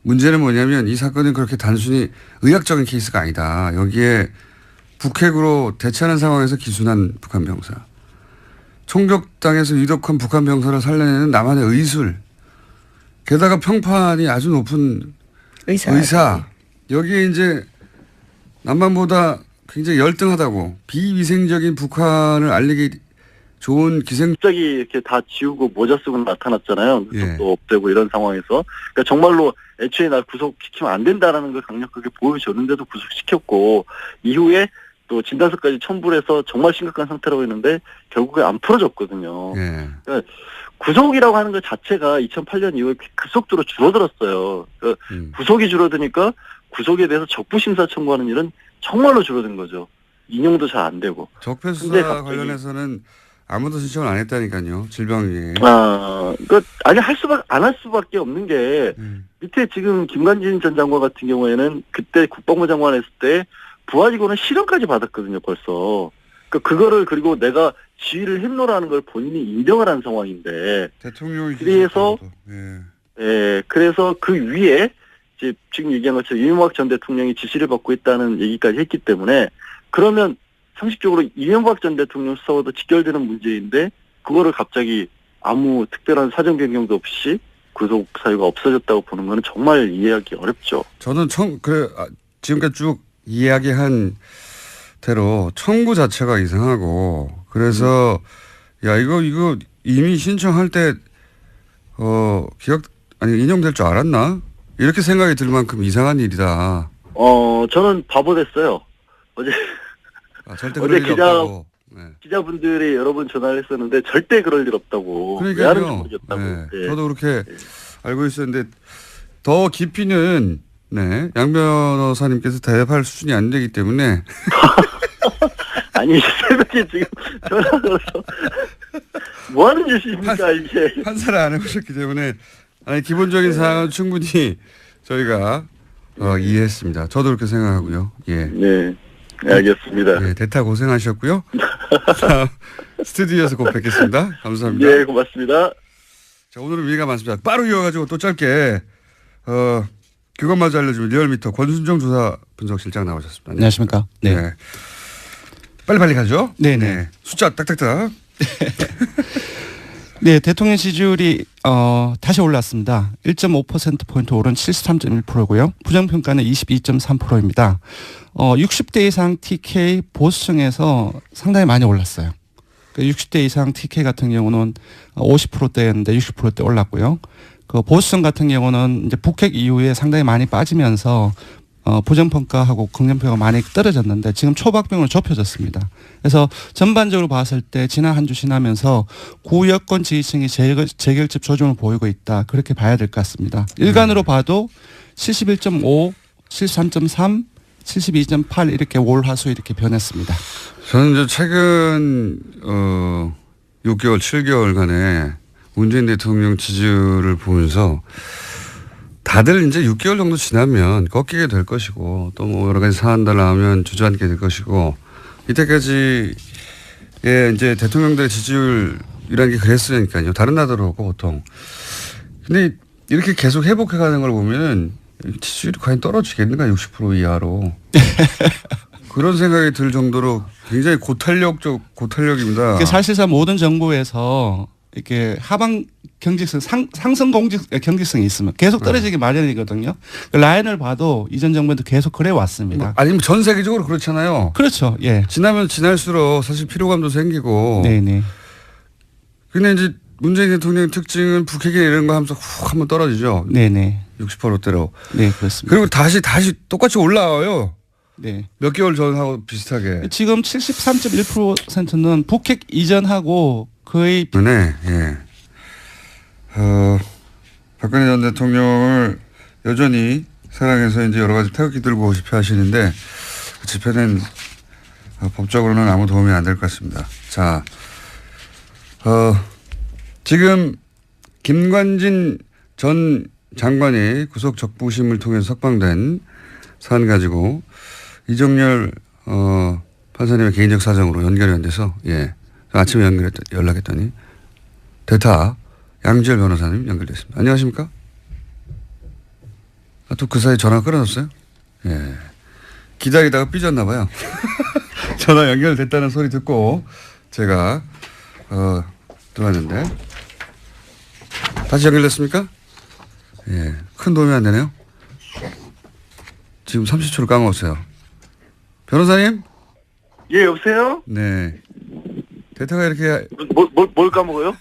문제는 뭐냐면 이 사건은 그렇게 단순히 의학적인 케이스가 아니다. 여기에 북핵으로 대처하는 상황에서 기순한 북한 병사. 총격당해서 위독한 북한 병사를 살려내는 남한의 의술. 게다가 평판이 아주 높은 의사. 여기에 이제 남한보다 굉장히 열등하다고 비위생적인 북한을 알리기 좋은 갑자기 이렇게 다 지우고 모자 쓰고 나타났잖아요. 예. 또 없애고 이런 상황에서. 그러니까 정말로 애초에 날 구속시키면 안 된다라는 걸 강력하게 보여줬는데도 구속시켰고 이후에 또 진단서까지 첨부를 해서 정말 심각한 상태라고 했는데 결국에 안 풀어졌거든요. 예. 그러니까 구속이라고 하는 것 자체가 2008년 이후에 급속도로 줄어들었어요. 그러니까 구속이 줄어드니까 구속에 대해서 적부심사 청구하는 일은 정말로 줄어든 거죠. 인용도 잘 안 되고. 적폐수사 관련해서는 아무도 신청을 안 했다니까요. 질병위에. 아니 안 할 수밖에 없는 게 밑에 지금 김관진 전 장관 같은 경우에는 그때 국방부 장관 했을 때 부하직원은 실형까지 받았거든요. 벌써. 그거를 그리고 내가 지휘를 했노라는 걸 본인이 인정을 한 상황인데. 대통령이 그래서 그래서 그 위에 이제 지금 얘기한 것처럼 이명박 전 대통령이 지시를 받고 있다는 얘기까지 했기 때문에 그러면 상식적으로 이명박 전 대통령 수사와도 직결되는 문제인데 그거를 갑자기 아무 특별한 사정 변경도 없이 구속 사유가 없어졌다고 보는 거는 정말 이해하기 어렵죠. 저는 지금까지 쭉 이야기한 대로 청구 자체가 이상하고 그래서 야 이거 이미 신청할 때 인용될 줄 알았나? 이렇게 생각이 들 만큼 이상한 일이다. 저는 바보 됐어요. 어제 절대 기자분들이 여러 번 전화를 했었는데 절대 그럴 일 없다고. 왜 하는지 모르겠다고. 네. 저도 그렇게 알고 있었는데 더 깊이는 양 변호사님께서 대답할 수준이 안 되기 때문에 아니 새벽에 지금 전화 걸어서 뭐 하는 짓입니까 이게. 판사를 안 해보셨기 때문에 기본적인 사항은 충분히 저희가 이해했습니다. 저도 그렇게 생각하고요. 예. 네. 알겠습니다. 네, 대타 고생하셨고요. 스튜디오에서 꼭 뵙겠습니다. 감사합니다. 네, 고맙습니다. 자, 오늘은 위가 많습니다. 빠르 이어가지고 또 짧게 그것마저 알려주면 리얼미터 권순정 조사 분석실장 나오셨습니다. 안녕하십니까. 네. 빨리빨리 가죠. 네네. 숫자 딱딱딱. 네, 대통령 지지율이 다시 올랐습니다. 1.5%포인트 오른 73.1%고요. 부정평가는 22.3%입니다. 60대 이상 TK 보수층에서 상당히 많이 올랐어요. 60대 이상 TK 같은 경우는 50%대였는데 60%대 올랐고요. 그 보수층 같은 경우는 이제 북핵 이후에 상당히 많이 빠지면서 부정평가하고 긍정평가 많이 떨어졌는데 지금 초박빙으로 좁혀졌습니다. 그래서 전반적으로 봤을 때 지난 한 주 지나면서 구여권 지지층이 재결집 조짐을 보이고 있다. 그렇게 봐야 될 것 같습니다. 일간으로 봐도 71.5, 73.3, 72.8 이렇게 월, 화, 수 이렇게 변했습니다. 저는 이제 최근 6개월, 7개월간의 문재인 대통령 지지율을 보면서 다들 이제 6개월 정도 지나면 꺾이게 될 것이고 또 뭐 여러 가지 사안들 나오면 주저앉게 될 것이고 이때까지의 이제 대통령들의 지지율이라는 게 그랬으니까요. 다른 나라도 그렇고 보통. 근데 이렇게 계속 회복해가는 걸 보면 지지율이 과연 떨어지겠는가 60% 이하로. 그런 생각이 들 정도로 굉장히 고탄력입니다. 사실상 모든 정부에서 이렇게 하방 경직성, 상승 경직성이 있으면 계속 떨어지기 마련이거든요. 그 라인을 봐도 이전 정부에도 계속 그래 왔습니다. 아니면 전 세계적으로 그렇잖아요. 그렇죠. 예. 지나면 지날수록 사실 피로감도 생기고. 네네. 근데 이제 문재인 대통령의 특징은 북핵이 이런 거 하면서 훅 한번 떨어지죠. 네네. 60%대로. 네, 그렇습니다. 그리고 다시 똑같이 올라와요. 네. 몇 개월 전하고 비슷하게. 지금 73.1%는 북핵 이전하고 거의. 네, 예. 박근혜 전 대통령을 여전히 사랑해서 이제 여러 가지 태극기 들고 집회 하시는데 그 집회는 법적으로는 아무 도움이 안 될 것 같습니다. 자, 지금 김관진 전 장관이 구속 적부심을 통해서 석방된 사안 가지고 이정열 판사님의 개인적 사정으로 연결이 안 돼서 예 아침에 연락했더니 대타 양지열 변호사님 연결됐습니다. 안녕하십니까? 또 그 사이 전화 끊어졌어요? 예. 기다리다가 삐졌나 봐요. 전화 연결됐다는 소리 듣고 제가 들어왔는데 다시 연결됐습니까? 예. 큰 도움이 안 되네요. 지금 30초를 까먹었어요. 변호사님? 예, 여보세요? 네. 대타가 이렇게 뭘 까먹어요?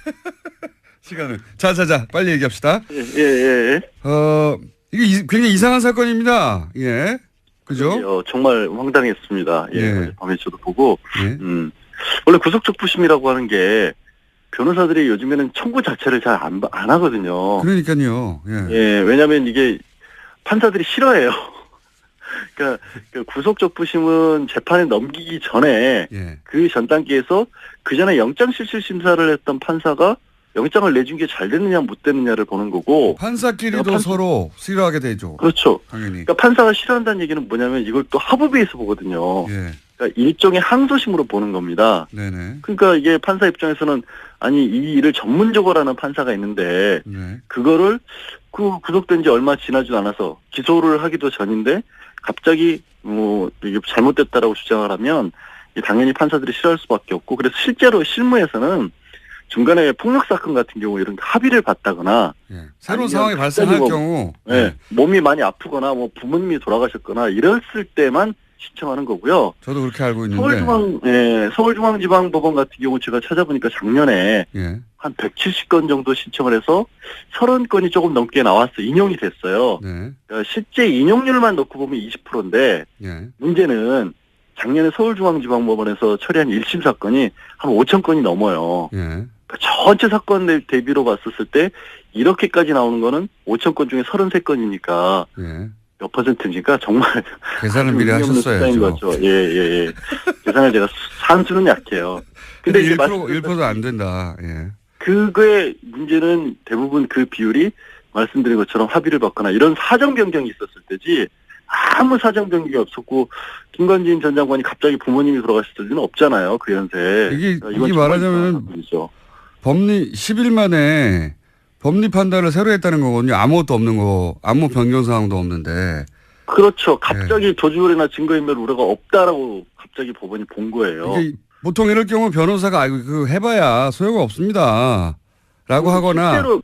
시간을. 자, 빨리 얘기합시다. 예. 이게 굉장히 이상한 사건입니다. 예. 그죠? 정말 황당했습니다. 예. 예. 밤에 저도 보고. 예. 원래 구속적부심이라고 하는 게 변호사들이 요즘에는 청구 자체를 잘 안 하거든요. 그러니까요. 예. 예, 왜냐면 이게 판사들이 싫어해요. 그러니까 구속적부심은 재판에 넘기기 전에 예. 그 전 단계에서 그 전에 영장실질심사를 했던 판사가 영장을 내준 게 잘 됐느냐 못 됐느냐를 보는 거고 판사끼리도 서로 싫어하게 되죠. 그렇죠. 당연히. 그러니까 판사가 싫어한다는 얘기는 뭐냐면 이걸 또 합의에서 보거든요. 예. 그러니까 일종의 항소심으로 보는 겁니다. 네네. 그러니까 이게 판사 입장에서는 아니 이 일을 전문적으로 하는 판사가 있는데 네. 그거를 그 구속된 지 얼마 지나지도 않아서 기소를 하기도 전인데 갑자기 뭐 이게 잘못됐다라고 주장을 하면 당연히 판사들이 싫어할 수밖에 없고 그래서 실제로 실무에서는 중간에 폭력 사건 같은 경우 이런 합의를 받다거나 예. 새로운 상황이 발생할 경우 네. 몸이 많이 아프거나 뭐 부모님이 돌아가셨거나 이랬을 때만 신청하는 거고요. 저도 그렇게 알고 있는데 서울중앙지방법원 같은 경우 제가 찾아보니까 작년에 예. 한 170건 정도 신청을 해서 30건이 조금 넘게 나왔어요. 인용이 됐어요. 네. 그러니까 실제 인용률만 놓고 보면 20%인데 예. 문제는 작년에 서울중앙지방법원에서 처리한 1심 사건이 한 5천 건이 넘어요. 예. 그러니까 전체 사건 대비로 봤었을 때 이렇게까지 나오는 거는 5천 건 중에 33건이니까 예. 몇 퍼센트입니까? 정말 계산을 미리 하셨어야죠. 거죠. 예. 계산을 제가 산수는 약해요. 근데 1%도 안 된다. 예. 그거의 문제는 대부분 그 비율이 말씀드린 것처럼 합의를 받거나 이런 사정 변경이 있었을 때지 아무 사정 변경이 없었고 김관진 전 장관이 갑자기 부모님이 돌아가셨을 때는 없잖아요. 그 연세에. 이게 그러니까 말하자면 법리 10일 만에 법리 판단을 새로 했다는 거거든요. 아무것도 없는 거, 아무 변경 사항도 없는데. 그렇죠. 갑자기 도주율이나 증거인멸 우려가 없다라고 갑자기 법원이 본 거예요. 보통 이럴 경우 변호사가 그거 해봐야 소용이 없습니다. 라고 하거나 실제로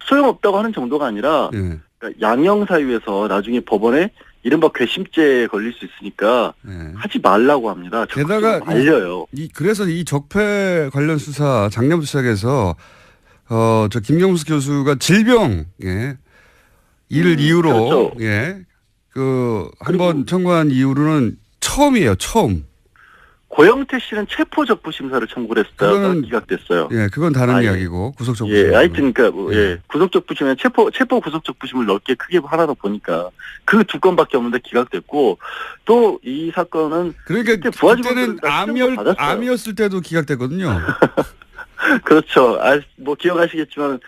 소용없다고 하는 정도가 아니라 예. 그러니까 양형 사유에서 나중에 법원에 이른바 괘씸죄에 걸릴 수 있으니까 예. 하지 말라고 합니다. 게다가 알려요. 그래서 이 적폐 관련 수사 작년부터 시작해서 저 김경수 교수가 질병 이를 이유로 그렇죠. 한번 청구한 이후로는 처음이에요. 처음. 고영태 씨는 체포 적부 심사를 청구를 했다가 그거는 기각됐어요. 예, 그건 다른 예. 이야기고 구속 적부 심사. 예, 하여튼 그러니까 구속 적부심에 체포 구속 적부심을 넓게 크게 하나로 보니까 그 두 건밖에 없는데 기각됐고 또 이 사건은 그러니까 그때 부하직원들은 그때는 다 시험을 받았어요. 암이었을 때도 기각됐거든요. 그렇죠. 뭐 기억하시겠지만